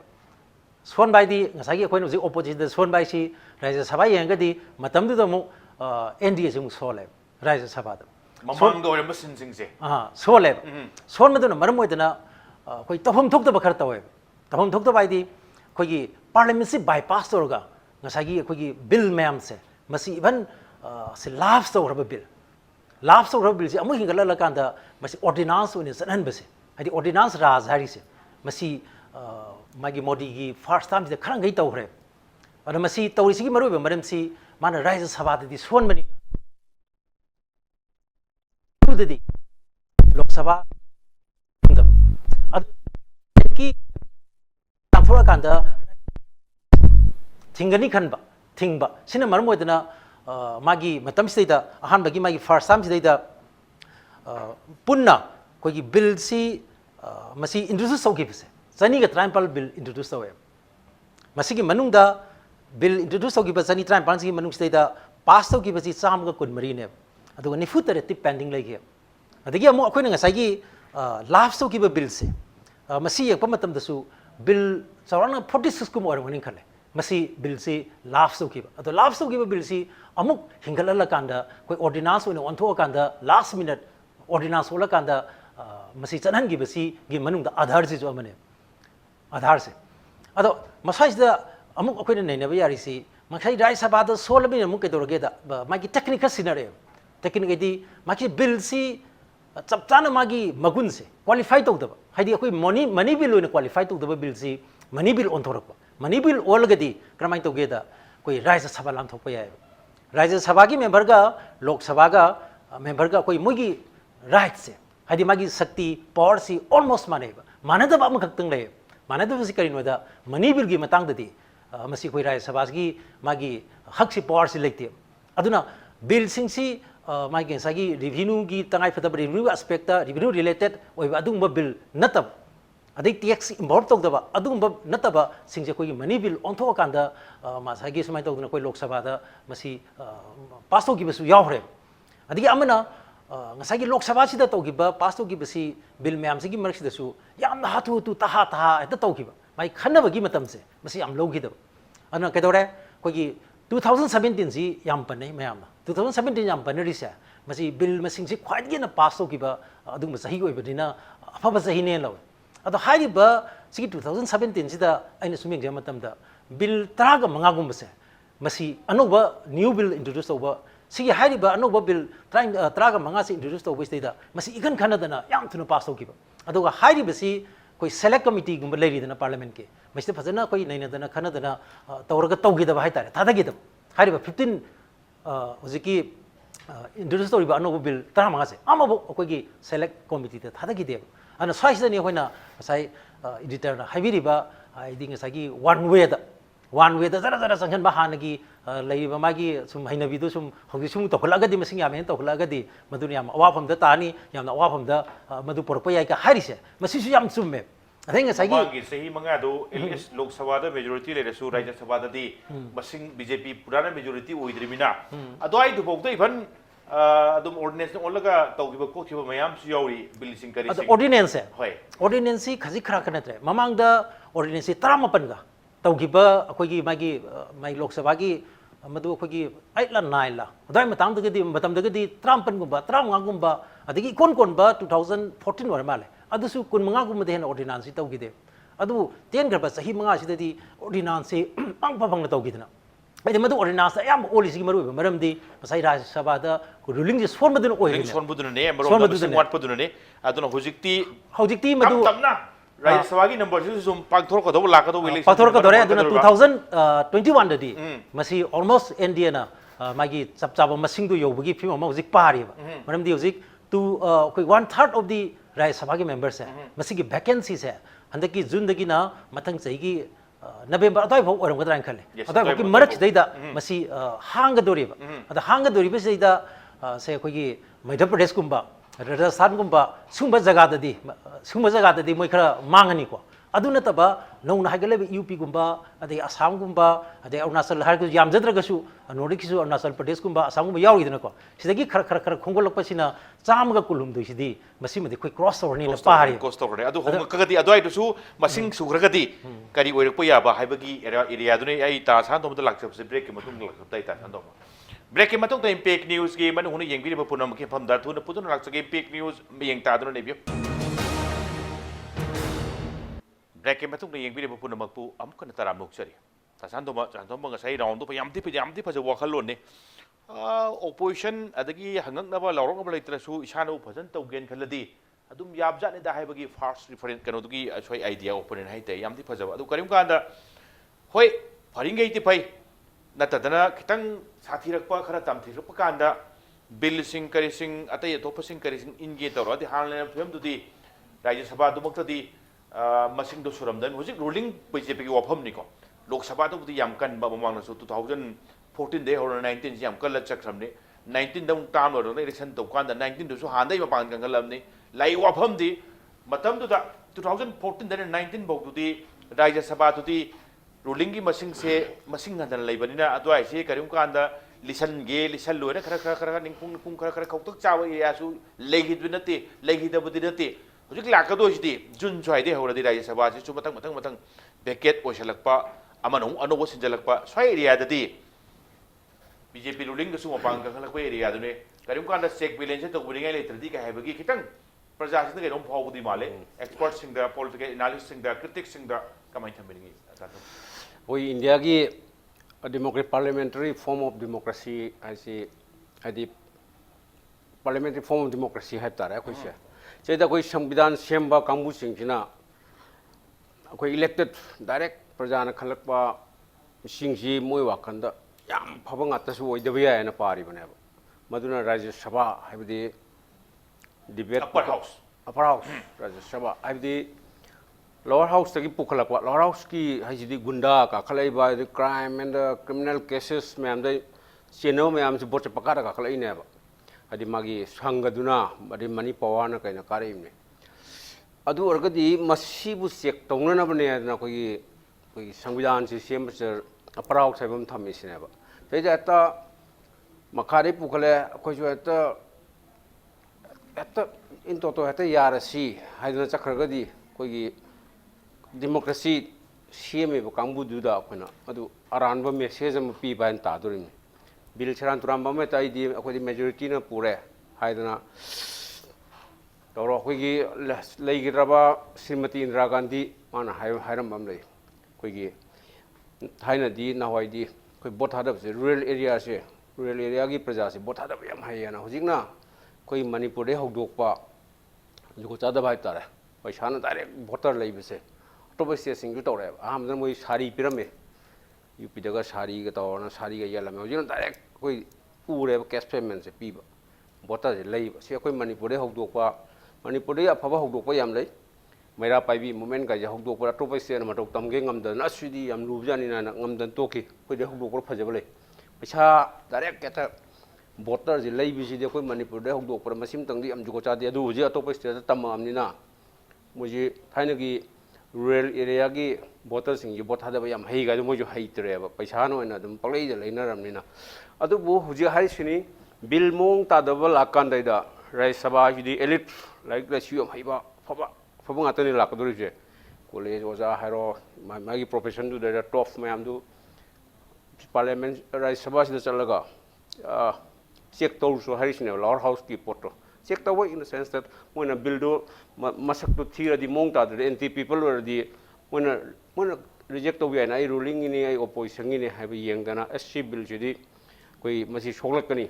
son bai di ngasai gi khoi no ji opposition da son bai si rajya sabha yang ga di matam du da mu NDA ji mu so lai rajya sabha da mamang do ram sin sing se so lai son ma du na maram oi dana khoi tafam thok da bakhar ta oi tafam thok da bai di khoi gi parliament si bypass tor ga ngasai gi khoi gi bill ma'am se masi even se laughs to rubber bill laughs to rubber bill se amu hingala la kan da masi ordinance one sanan base hadi ordinance raj hari se masi magi modi gi first time de kharang gai tawre ana masi tawri si gi maru be maram si mana rise sabha di son mani di lok sabha ki tamfura kan da thingani khan ba thingba sina maram odana magi matam sida ahan bagi magi first time sida punna ko gi bill si masi introduce so gi pse sani ga trial bill introduce so masi gi manung da bill introduce so gi ba sani trial si manung sida pass so gi ba si cham ga kun mari ne adu ni futere tip pending lai gi adagi amu akoi na ngasai gi laugh so gi ba bill se masi yak pa matam da su bill sarana 46 kum or wani khale masi bill si laugh so ki ado laugh so ki bill si amuk hingala kanda koi ordinance one on tho kanda last minute ordinance ola kanda masi chanan gi basi gi manung da adhar si jo amane adhar se ado masai da amuk akoi ne ne ba yari si masai rai sabha da solbi amuk ke dorge da magi technical scenario technical di magi bill si chap chana magi magun se qualify tok da haidi akoi money bill one qualify tok da bill si money bill on thorak money bill olgadi kramai to geda koi rajya sabha lam thok pa yai rajya sabha gi member ga lok sabha ga member ga koi mugi right se hadi magi shakti power si almost maneba manada ba am khaktung le manada si kari no da money bill gi matang da di masi koi rajya sabha gi magi hak si power si lekte aduna bill sing si magi sagi revenue gi tangai phata revenue aspect ta revenue related oi adung ba bill natab adai tax import tok da ba adum ba nataba singje koi money bill on tho kan da ma sagi samai tok na koi lok sabha da masi pass to gi basu yaw hre adigi amana ngasagi lok sabha si da to gi ba pass to gi basi bill myam si gi mark si da su yam na hatu tu ta ha ta to gi ba mai khanna ba gi matam se masi am lo gi da ana ke dore koi gi 2017 si yam pan nei mayam 2017 yam pan ri sa masi bill masing si khwai gi na pass to gi ba adum sahi oi ba dina afa ba sahi ne lo ado hariba sigi 2017 sida aina suming jama tamda bill traga mangagum base masi anoba new bill introduce over sigi hariba anoba bill traga manga si introduce over sida masi igan khana dana yam thuna pass to kiba ado ga hariba si koi select committee gum leri dana parliament ke masi phajana koi naina dana khana dana tawraga tawgi da hai tare thada gi da hariba 15 hojiki introduce to anoba bill tra manga se amabo koi gi select committee da thada gi de ana swaisda ni hoina sai editor na haibiriba iding sagi one way da zara zara sanghan ba hanagi leiba magi sum hainabi du sum hogi sum to kholaga di masing yamen to kholaga di madun yam awafam da tani yam na awafam da madu porpa yai ka harise masi su yam summe athing sagi magi sahi manga do ls lok sabha da majority le su rajya sabha da di masing BJP purana majority oidrimina adoi du bok da even adum ordinance olaga tawgiba ko thiba mayam su yauri bill sing kari sing ordinance hoi ordinance khaji khara kanatre mamang da ordinance 38 ga tawgiba akoi gi magi mai lok sabha gi madu akoi gi 8 la 9 la adai matang da gi matam da gi 38 gumba 35 gumba adigi kon ba 2014 war male adusu kun manga gumba de ordinance tawgi de adu 10 garba sahi manga sidadi ordinance ang pabang na tawgi dana ai madu ordinance yam oli sigi maru maram di masai raj sabha da ruling ji swan madun oi ne swan budun ne marom da sing wat budun ne aduna hojikti madu tamna raj sabha gi number su sum pangthor ko do la ka do election pangthor ko dore aduna 2021 da di masi almost NDA na magi chap chap masing du yobagi phim ma hojik pari ba maram di hojik to 1/3 of the Rajya Sabha ki members hai masi ki vacancies hai handa ki June dagi na mathang chai gi November adai bhau oram gadran khale adai bhau ki marak dai da masi hanga dori ba ada hanga dori ba sei da se koi gi Madhya Pradesh kumba Rajasthan kumba sumba jaga da di moi khara mangani ko adu na taba nong na hagale UP kumba adai Assam kumba adai Arunachal har ku yam jadra gasu Nordic su Arunachal Pradesh kumba Assam kumba yawi dina ko sidagi khara khongolak pasina cham ga kulum du sidi masi madi koi cross over ni la pari cross over adu hong ka gadi adoi du su masing su gadi kari oirak pa ya ba haibagi area du ne ai ta san dom da lak se break ki matung lak tai ta san dom break ki matung ta impact news ki man hunu yeng bi ba punam ki pham dar thu na putun lak se impact news yeng ta du ne bi break ki matung yeng bi ba punam pu am kan taram nok chari ta san dom ga sai round du pa yam ti pa wa khalon ne opposition adagi hangak na ba lawrok na ba leitra su isana u phajan tawgen khaladi adum yab jat ne da haibagi first reference kanu dugi asoi idea opponent hai te yam ti phajaba adu karim kanda hoi pharingei ti phai natadana kitang sathirak pa khara tamthirak pa kanda bill sing kari sing atai atop sing kari sing inge tawra di hanle phem du di Rajya Sabha du makta di masing do suram dan hojik ruling BJP ki wafam ni ko Lok Sabha du di yam kan ba mamang na su 2014 day or 19 jam kala chakram ni 19 dang tam lo ne election to kan da 19 du su han dai ma pan kan galam ni lai wa pham di matam du da 2014 da 19 bok du di Rajya Sabha du di ruling gi masing ngan lai bani na atwai se karim kan da lisan lo na khara ning pung khara khautak chawa ya su lei gi du na te lei gi da bu di na te hujik la ka do ji jun choi de hora di Rajya Sabha ji chu matang beket oisalak pa amanong ano bo sinjalak pa swai area da di BJP ruling su mapang kan halak area du ne karim kan da check balance to buringai le tradi ka habagi kitang praja sin ga rom phau di male experts sing da political analysts sing da critics sing da kamai thambini oi India gi a democratic parliamentary form of democracy adi parliamentary form of democracy hai tara koi se cheda koi samvidhan semba kangbu sing jina koi elected direct praja na khalak pa sing ji moi wakanda yam phaba ngata su oi debi ya na pari bane maduna Rajya Sabha haibdi debate upper house Rajya Sabha haibdi lower house tagi pukhalakwa lower house ki haijidi gunda ka khalai ba the crime and the criminal cases ma'am dai cheno ma'am se bot pakara ka khalai ne ba adi magi sangaduna adi mani pawana kaina karim ne adu orgadi masibu check tongna bane na koi samvidhan se sem ser upper house haibam thami sine ba Jadi eta makari pukale koi jo eta in toto eta yarasi haidana chakragadi koi democracy CMA ba kangbu duda kona adu aranba message am pi ban ta durim bill charan turamba me tai di akoi majority na pure haidana toro koi gi leigi raba Srimati Indira Gandhi mana hairam bam lei koi gi thaina di na hoi di koi bot hadap se rural area gi praja se bot hadap yam hai na hojikna koi Manipur de hogdok pa juko chada bai tare koi sana direct voter lei bese to se sing ju tore am dan moi sari pirame UP daga sari ga to na sari ga yala me hojikna direct koi ure cash payment se pi ba voter se lei se koi Manipur de hogdok pa Manipur de aphaba hogdok pa yam lei Mera paibi moment ka ja hogdok pa to se na matok tamge ngamdan asudi yam lubjani na ngamdan toki koi de hogdok ko phajabale paisa direct keta voter ji lei bi ji de koi Manipur de hogdok pa masim tangdi am juko cha de adu ji atop state tamam ni na muji thaina gi rural area gi voter sing ji bot hada yam hei ga mo ju hei tre ba paisa no na dum palei de leina ram ni na adu bu huji hari sini bill mong ta double akan dai da Rajya Sabha ji di elite like the siu hei ba phaba phaba ngata ni lak dori je college oja haro magi profession du da top mayam du parliament Rajya Sabha se chalaga check to so hari sine lower house ki poto check to in the sense that when a bill do masak to thira di mong ta the NT people or the when reject to we ai ruling ni ai opposition ni hai bi yeng dana SC bill jidi koi masi soglak kani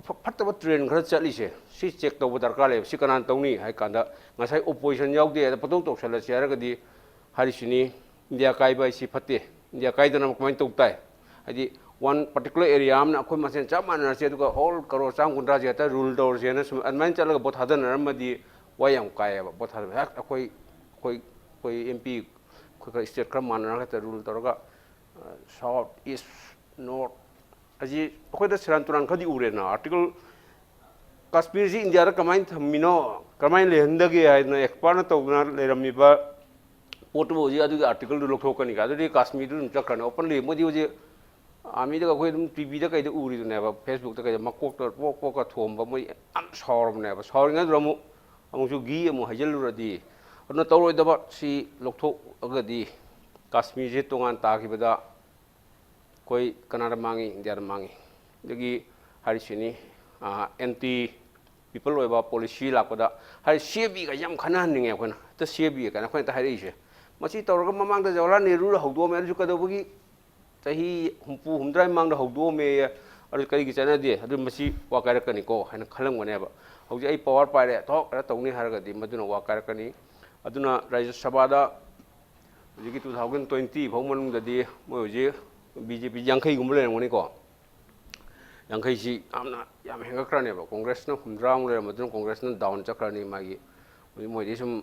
fataba train khara chali se si check to dar ka le si kanan tongni hai kanda ngasai opposition yauk de patung tok sala chara ga di hari sini India kai bai si phate India kai dana kmain tok tai adi one particular area amna khoi masen cha manna che duka all karo chang gundra je ta rule dor je na sum anman chala bot hadan ramadi wayam kai ba bot hadan hak khoi MP khoi state kram manna ka rule dor ga south east north aji khoi da Sharatchandra khadi ure na article Kashmir ji India ra kamain thamino kamain le handagi ai na expert na to na le rammi ba पोटो जी अदुगी article लोथोकनी का अदुदी काश्मीर दु चक्रन openly Modi ji आमी दगा कोई दम टीवी दा कई उरी दुनेबा फेसबुक दा कई मकोक तो पोक का थोमबा मोई आम सौरबनेबा सौरिंगा द्रमु अमुसु गी अमु हजलुरदी अदुना तौरोइदबा सी लोथो अगदी काश्मीर जे तोंगान ताखिबदा कोई कनाडा मांगी इंडिया मांगी दगी हारिसिनी anti people oiba policy lakpada hari CB ga yam khana ninge khona ta CB ka na khona ta hari se machi tawra mamang da jawla neru ra hawdo me ju ka dobugi tahi humpu humdrai mang da hawdo me ar kari gi chana de adu machi wa ka rakani ko hana khalang wane ba hawji ai power pai re thok ra tawni har ga di maduna wa ka rakani aduna Rajya Sabha da ji 2020 phawmanung da di mo ji BJP yankhai gum le ngoni ko yankhai ji amna yam henga krane ba congress na humdrang le madun congress na down chakrani magi mo di sum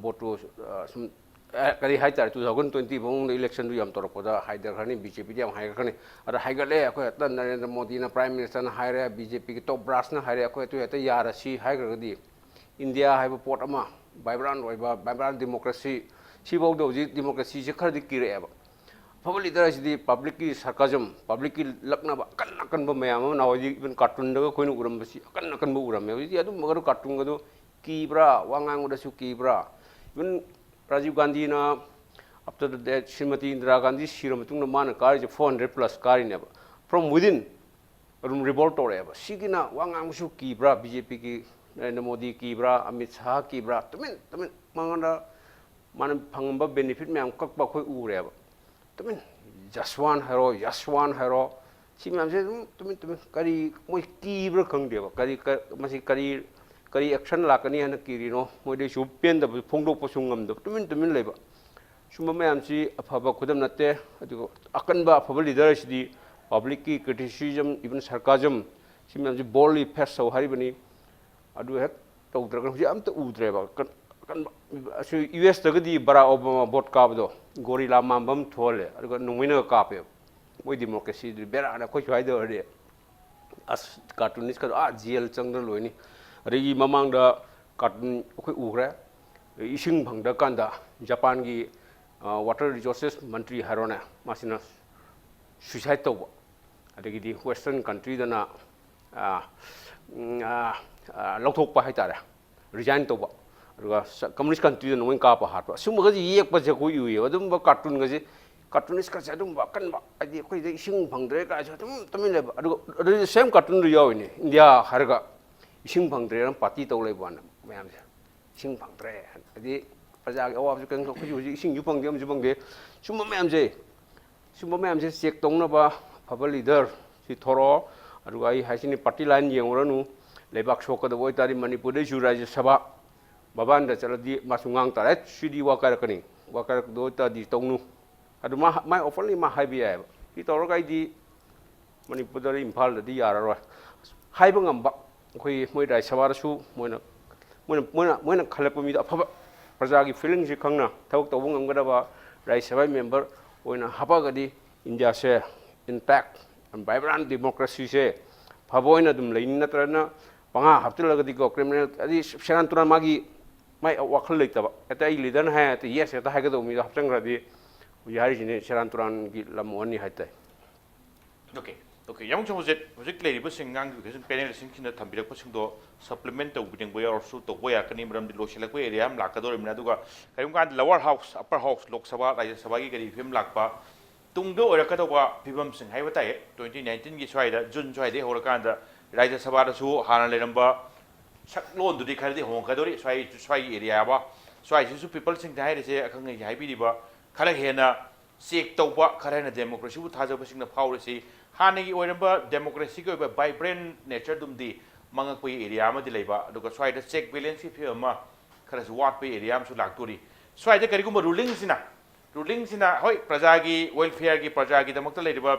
botu sum kari hai tar 2020 bong election du yam toropoda haidar khani BJP yam hai khani ara haigale ko ta Narendra Modi na prime minister na haire BJP ki top brass na haire ko tu eta yara si haigar di India hai port ama vibrant democracy si bog do ji democracy je khar di kire ba public leader is public ki sarcasm public ki lakna ba kan ba mayam na hoji even cartoon da ko nu uram basi kan bu uram me ji adu magar cartoon ga do ki bra wangang da su ki bra even Rajiv Gandhi na after that Srimati Indira Gandhi shiram tung na man kar 400 plus kar in from within revolt or ever sigina wangang su ki bra BJP ki Narendra Modi ki bra Amit Shah ki bra tamen manganda man phangba benefit me am kak ba khoi u re ba tamen Jaswan hero si me am se tamen kari moi ki bra khang de ba kari masi kari action la kani han ki ri no moi de su pen da phongdok pasungam da tamen le ba sumba me am si aphaba khudam natte adu akan ba aphaba leader si di public ki criticism even sarcasm si me am si boldly face so hari bani adu hek to dragon ji am to udre ba kan US da di Barack Obama bot ka do gorilla mambam thole adu nungmina ka pe moi democracy di bera na ko chwai do de as cartoonist ka jail chang da loini regi mamang da cartoon ko ugre ising bhang da kan da Japan gi water resources mantri harona masina suicide to adagi di western country da na lokthok pa hai ta resign to ba communist country da noin ka pa hat ba sum ga ji yek pa je ko yu ye adum ba cartoon ga ji cartoonist ka sa dum ba kan ba adi ko ji ising bhang dre ka sa tum le ba adu same cartoon ru yaw ni India har ga ising bhang dre ram party to le ba na mayam se ising bhang dre adi praja ga awab ju kan ko ju ising ju bhang de am ju bhang de sum mayam je check tong na ba phaba leader si thoro adu ai hasini party line yeng ranu lebak sok da boy tari Manipur de Rajya Sabha baban da chaladi masungang taret sidi wakar kani wakar do ta di tongnu adu ma openly ma hai bi ai ti tor ga di Manipur da Imphal da di yara ro hai bangam ba khoi moi Rajya Sabha su moina khalap mi da phaba praja gi feeling ji khangna thawk to bungam ga da ba Rajya Sabha member oina hapa ga di India se intact and vibrant democracy se phaboina dum lein na trana panga haptil ga di ko criminal adi Sharatchandra magi mai wakhal leita ba eta I leader ha ta yes eta ha ga do mi hapchang ra di yari jine Sharatchandra gi lamoni haita okay yang Somorjit project le bu singang education panel sing kin tham birak pasing do supplement to biding boy or su to boy akani maram di loshila ko area am lakador mina duga kayum kan lower house upper house lok sabha Rajya Sabha gi gari film lakpa tungdo ora ka to ba phibam sing hai batai 2019 gi swai da June swai de hor kan da Rajya Sabha da su hana le namba sak lon du di khari di hong ka dori swai area ba swai su people sing dai re se akhang ngai hai bi di ba khala hena sek to ba khara na democracy bu thaja ba sing na power si hana gi oiramba democracy ko ba vibrant nature dum di mangak pai area ma di leiba aduga swai da check balance fi ma khara su wat pai area am su lak tori swai da kari ko ruling sina ruling sina hoi praja gi welfare gi praja gi damak le riba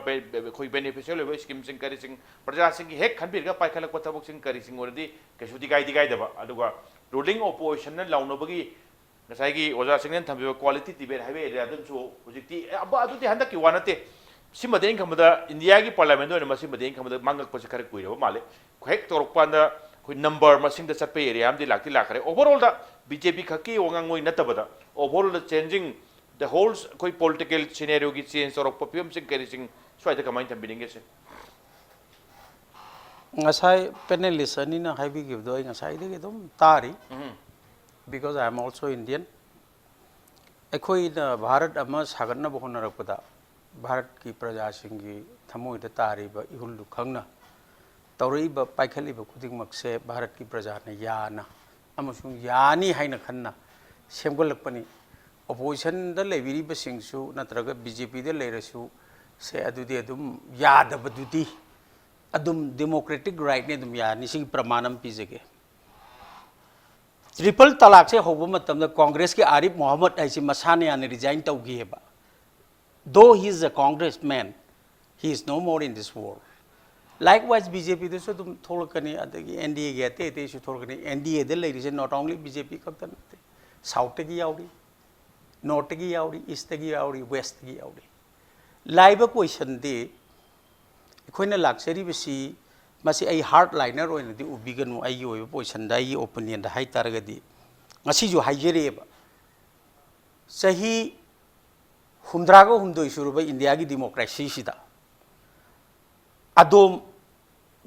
khoi beneficial level scheme sing kari sing praja sing gi hek khanbir ga pai khalak patabuk sing kari sing ordi kesu digai daba aduga ruling opposition na launo bagi ngasai gi oja sing nen thambi quality debate haibe area dum so hujikti aba adu ti handa ki wanate simadeng kamada india gi parliament no ma simadeng kamada mangak pa sikar kuiro male hek torok panda koi number masing da chatpe area am di lakti lakare overall da bjp khaki wangang moi natabada overall the changing the whole koi political scenario gi change or populum sing kari sing swai da kamai tambinge se ngasai panelist ani na haibi gi do ngasai de dum tari because I am also Indian ekhoi na bharat ama sagarna bohona rakpada bharat ki praja singi thamoi da tari ba ihul lu khangna tauri ba paikhali ba kuding makse bharat ki praja na yana amasung yani haina khanna semgolakpani opposition da lebiri ba singsu natraga bjp da leirasu se adudi adum yada badudi adum democratic right ne adum yani sing pramanam pijege triple talak se hobo matam da congress ki arif mohammed aisi masane an resign tawgi heba though he is a congressman he is no more in this world likewise bjp de so dum tholkani adagi nda ge te su tholkani nda de leiri se not only bjp kaktan south gi yauri north gi yauri east gi yauri west gi yauri laiba question de khoina laksari bisi masi ai hardliner oina di ubiganu ai oi position da ai opinion da hai taragadi ngasi ju haijere ba sahi hundrago hundoi suruba india gi democracy sida adom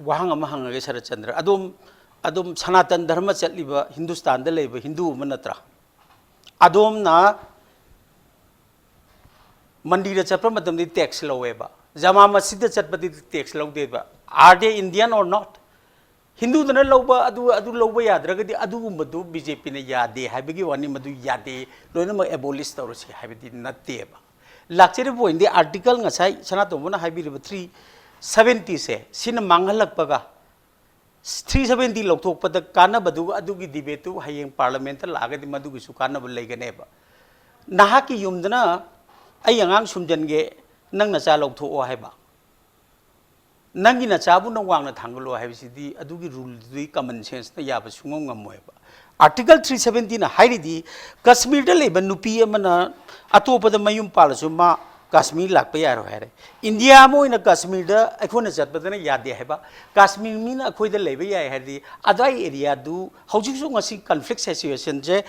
wahang ama hangage Sharatchandra adom sanatan dharma chatliba hindustan da leiba hindu manatra adom na mandira chapra matam di tax loweba jama masjid da chatpadi tax lowdeba are they Indian or not hindu dana lowba adu lowba yadragadi adu madu bjp ne yade habigi wani madu yade loina ma abolish tawrasi habidi natteba lakchere point the article ngasai Sanatomba na habiriba 370 se sin mangalakpaga 370 lokthokpada kanabadu adugi debate tu hayeng parliament lagadi madugi su kanaba leiganeba nahaki yumdana ai angang sumjange nang na cha loktho haiba nangi na chabu na wang na thanglo haibisidi adugi rule dui common sense na yaba sungom ngamoeba article 370 na hairidi kashmir da leba nupi amana atopada mayum palasu ma kashmir lakpa yaro haire india mo ina kashmir da akhona chatpadana yade haiba kashmir mina akhoi da leba yai hairi adai area du hojik su ngasi conflict situation je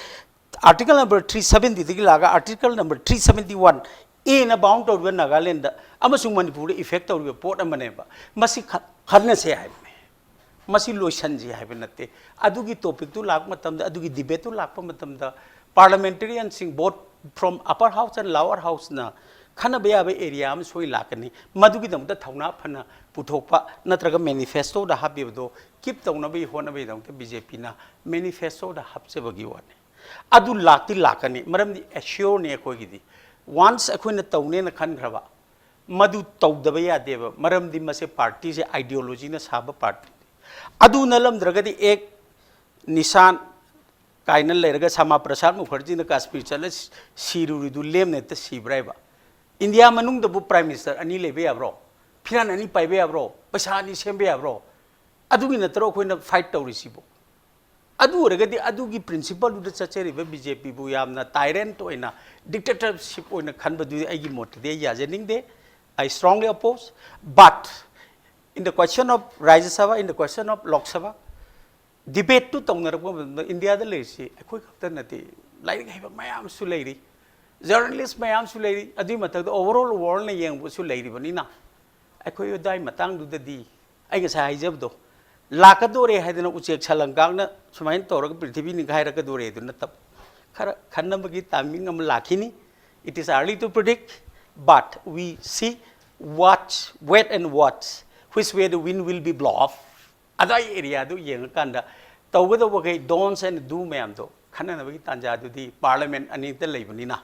article number 370 digi laga article number 371 in about to Nagaland amasung Manipur effect of report amaneba masi kharna se hai masi lotion ji hai benate adugi topic tu lak matam da adugi debate tu lak matam da parliamentarians sing both from upper house and lower house na khana baya be area am soi lakani madugi dam da thauna phana puthokpa natraga manifesto da habibdo keep tawna be hona be dam bjp na manifesto da hapse bagi wane adu lakti lakani maram di assure ne ko gidi once akhona tawne na khan graba madu tawdaba yadeba maram di mase party se ideology na saba party adu nalam dragadi ek nisan kaina lerga sama prasad mukherjee na kashmir chala siruri du lemne ta sibraiba india manung da bu prime minister ani lebe yabro phiran ani paibe yabro paisa ani sembe yabro adu gi natro khoina fight tawrisibo adu regadi adu gi principle du chacheri ba bjp bu yamna tyrant oina dictatorship oina khanba du ai gi mot de yajening de I strongly oppose but in the question of Rajya Sabha in the question of Lok Sabha debate tu tongnarakpa india da leisi akhoi khakta nati like haiba mayam su leiri journalist mayam su leiri adi matak da overall world na yeng bu su leiri bani na akhoi dai matang du da di ai ga sai jab do lakadore haidana uchek chalangang na sumain torag prithvi ni gai rakadore du na tab khara khannamagi timing am lakhini it is early to predict but we see wait and watch which way the wind will be blow off adai area du yeng kanda tawgada wagai dons and do mayam do khana na bagi tanja du di parliament ani ta leibani na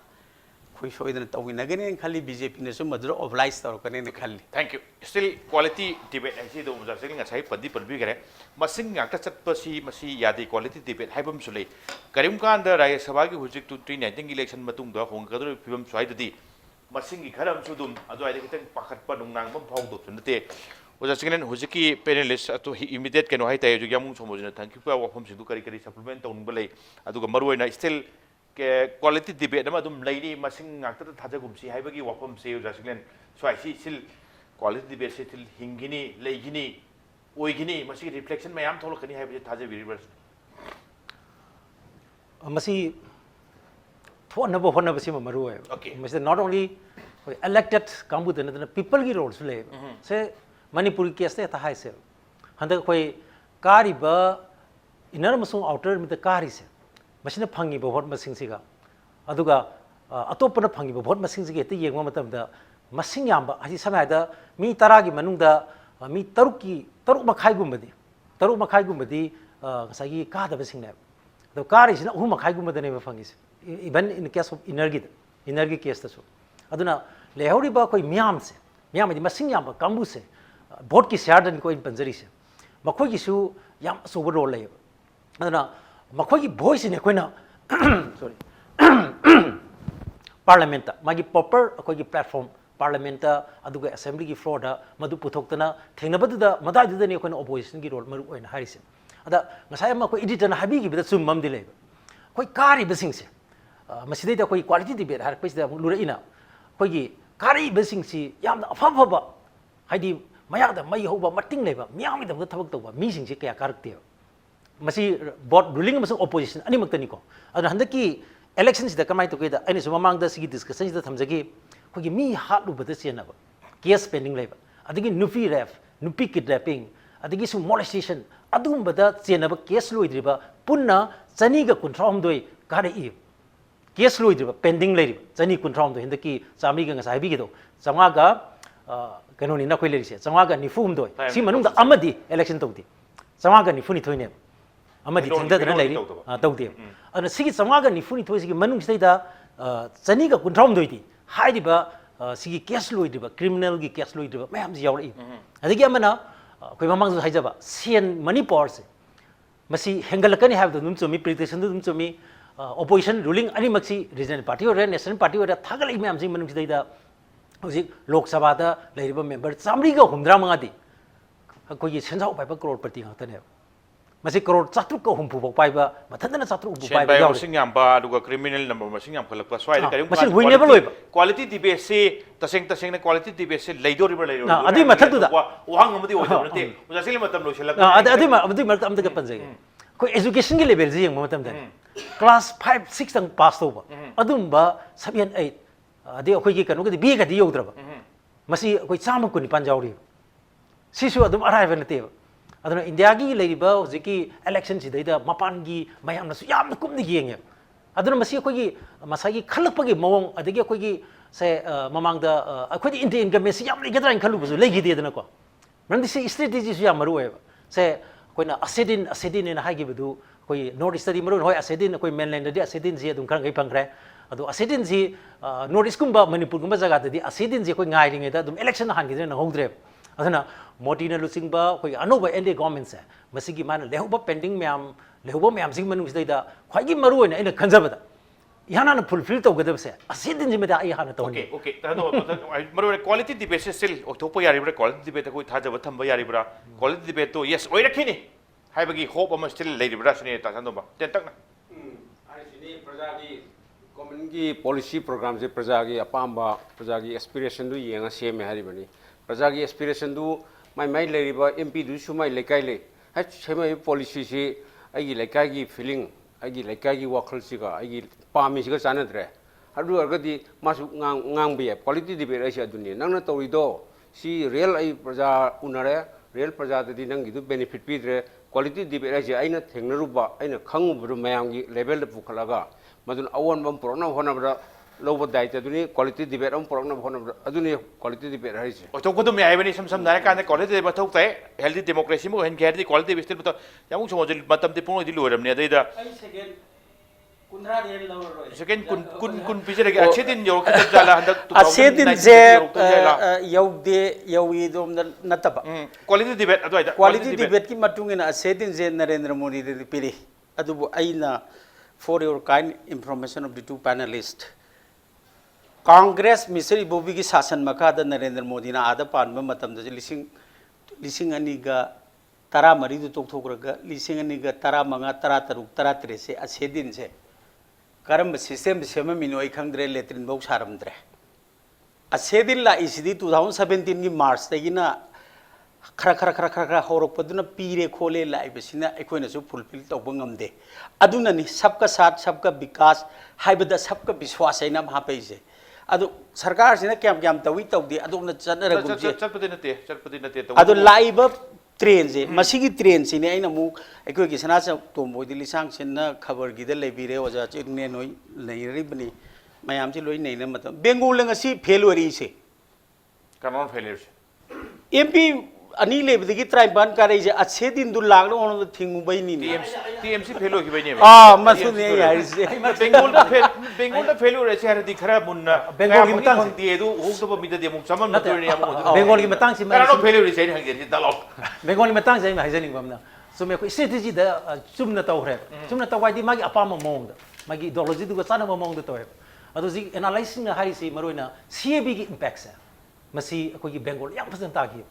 कोई सोइदन तौगिनगने खाली BJP ने सु मधुर obliged तौरकने ने खाली thank you still quality debate है दो मुझे ngasai padi padi gare masing ngakta chatpasi masi yade quality debate haibam sule karim kan da raya sabha gi hujik 2019 election matung da hong kadro phibam swai dadi masing gi kharam su dum adu ai kitang pakhat pa nung nang bam phau do sunate oja singlen hujiki panelist to immediate keno hai tay ju yamung somojina thank you pa wafam sindu kari kari supplement tong balai adu ga maru na still ke quality debate ma dum laini masing ngakta thaja gumsi haibagi wafam se oja singlen swai si sil quality debate se til hingini leigini oigini masi reflection mayam tholokani haibaje thaja reverse masi thonaba honaba sima maru hai Okay. masi not only elected kambu the people gi roles le se manipur case ta hai se handa koi kari ba inner masung outer mit kari se masina phangi ba vote masing siga aduga atopana phangi ba vote masing siga te yengma matam da masing yamba hasi samai da mi tara gi manung da mi taruk makhai gumbadi ngasai gi ka da basing ne do kari sina hu makhai gumbada ne ba phangi se even in case of energy case ta so aduna lehori ba koi miam di masing yamba kambu se vote ki share dan ko in panjari se makhoi gi su yam so role le aduna makhoi gi voice ne koina sorry parliament magi proper koi gi platform parliament aduga assembly gi floor da madu puthokna thengnabadu da madai da ne koina opposition gi role maru oina harise ada ngasai ma ko editor na habi gi bi da sum mam dile koi kari basing se masidai da koi quality debate har pais da lura ina koi gi kari basing si yam da afa ba haidi maya da mai hoba mating leba miyam mi da thabak toba mi sing se kaya karak te masi board ruling masuk opposition ani maktani ko aduna handaki elections da kamai to ke da ani suma mang da sigi discussion da thamjagi koi gi mi hat lu bada sena ba case pending leba adigi nupi kidnapping adigi su molestation adum bada sena ba case loidriba punna chani ga kunthram doi kare i case loidriba pending leriba chani kunthram doi handaki chami ga ngasai bi gi do changa ga kano ni na khoi leri se changa ga nifum doi si manung da amadi election tawdi changa ga nifuni thoine amadi thingda da leri tawdi ana sigi changa ga nifuni thoi sigi manung sei da chani ga kunthram doi di haidi ba sigi case loidriba criminal gi case loidriba mayam ji yawri adigi amana koi mamang ju haijaba sen manipur se masi hengalakani have the num chumi presentation dum chumi opposition ruling ani maksi regional party or national party or thagal mayam sing manung sei da hojik lok sabha da leiriba member chamri ga humdra manga di koi gi senjau pai ba crore pati ngata ne masi crore chatruk ko humpu bok pai ba mathandana chatruk humpu pai ba yaw masing yam ba aduga criminal number masing yam khalak pa swai da karim masing winnable oi ba quality debate se taseng na quality debate se leidor river adi mathadu da wahang amadi oi da nate usasili matam lo selak adi mark am da panjai koi education gi level ji yang matam da class 5 6 tang pass to ba adum ba 7 8 adi khoi gi kanu gi bi ga di yodra ba masi khoi chama ko ni panjawri sisu adum arrive na te aduna india gi leiriba hojiki election si daida mapan gi mayam na su yam na kum ni yeng aduna masi khoi gi masagi khalak pa gi mawong adigi khoi gi se mamang da khoi di indian ga mesi yam ni gadra khalu bu legi de dana ko mandi se strategy su yam maru e se khoi na acidin na hagi bu khoi north study maru hoi acidin khoi mainland di acidin ji adum khang gai pangre ado acidin ji north east kumba manipur kumba jaga di acidin ji khoi ngai ring da dum election han gi na hongdre aduna moti na lusing ba khoi anoba nd government se masigi man lehuba pending myam sing manu sidai da khoi gi maru ina ina khanjaba da yana na fulfill to gadab se acidin ji me da ai hana to okay ta do maru quality debate se still oktopo yari bra quality debate ko thajaba thamba yari bra quality debate to yes oi rakhini haibagi hope am still lady bra sune ta sandomba ten tak na ai sini prajagi government ki policy program se prajagi apamba prajagi aspiration du yenga seme haribani prajagi aspiration du mai leriba mp du sumai lekai le ha sema policy si ai lekai gi feeling ai lekai gi wakhal siga ai pami siga chanadre adu argadi masu ngang bi quality debate ai aduni nangna torido si real ai praja unare real praja dadi nang gidu benefit pidre quality debate ai aina thengnaruba aina khangubru mayam gi level da pukhalaga madun awon bam prona honabra lobo daita duni quality debate am prona honabra aduni quality debate hai se to ko dum ai bani sam na ka ne quality debate thok tai healthy democracy mo hen care di quality debate to yamu somojil matam de puno di loram ne da ai second second kun picture lagi acedin yo kita jala hendak acedin je yaude yawi dom nataba quality debate adu aida quality debate ki matungina acedin je Narendra Modi de piri adubu aina for your kind information of the two panelists Congress Mr. Bobi ki sasan makada Narendra Modi na ada panba matam da lising aniga tara mari du tok thokraga lising aniga tara manga tara taruk tara tre se acedin se karam system sema minoi khangdre letrin bau saramdre acedin la isidi 2017 ki March tagina khara horok paduna pire khole la ibesina ekoina su fulfill tawba ngamde aduna ni sabka saath sabka vikas haibada sabka biswas aina bha paise adu sarkar sina kyam tawi tawdi aduna chanara gumje chatpati nate adu laiba train je masigi train sine aina mu ekoi ki sana tomboy di lisang sinna khabar gi de lebire oja chine noi leiri bani mayam ji loi nei na matam bengal ngasi failure se kanon failure MP ani lebdigi try ban kare je ache din du lagno on thingu bai ni TMC failure ki bai ne masu ne yari se bengal da failure se har dikhara munna bengal ki matang di edu hok to mi de muk samam na tori ya mo bengal ki matang si kanon failure se hang je dalok bengal ki matang si mai jani bamna so me ko strategy da chumna tawre chumna tawai di magi apama mong da magi ideology du sana mong da tawre adu ji analyzing na hari si maroina CAB ki impact sa masi ko ki bengal yang pasan ta ki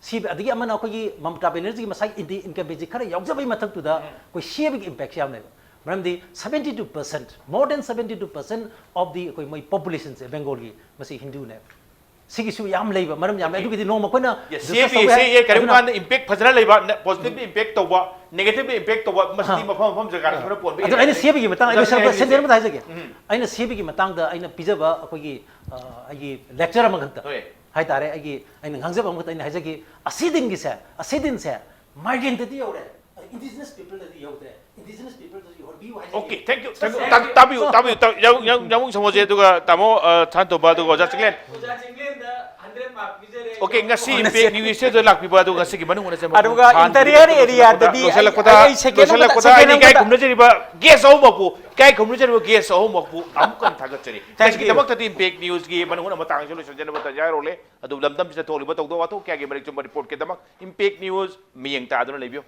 si adigi amana ko ki Mamata Banerjee ki masai income basic khara yaujabai mathak tu da ko CAB ki impact yam ne maramdi 72% more than 72% of the ko mai population se bengal ki masi hindu ne sigi su yam leiba maram yam edu ki no ma ko na CAB karim kan impact phajra leiba positive impact to ba negative impact to ba masti mafam jaga khara pon adu aina CAB ki matang aina sarba sender ma thai jage aina CAB ki matang da aina pijaba ko ki ai lecture ma ganta hai tare ai aina ngangjab am aina hajagi asidin gi sa asidin sa migrant ti yore indigenous people ti yore indigenous people ti yore bi wa okay thank you tabiu yang Somorjit tu ga tamo Sanatomba tu ga Chinglen da 100 mark bijare okay ngasi impact ni wise to lak piba tu ngasi ki manung na se aduga interior area da di ai second ai kai khumna jeri ba guest au mapu kai khumna jeri ba guest au mapu amkan thagat jeri thank you tabak tati impact news gi manung na matang solution jena bata jai role adu lamdam se toli ba tok do wa to kya gi marik chum report ke damak impact news miyeng ta aduna lebio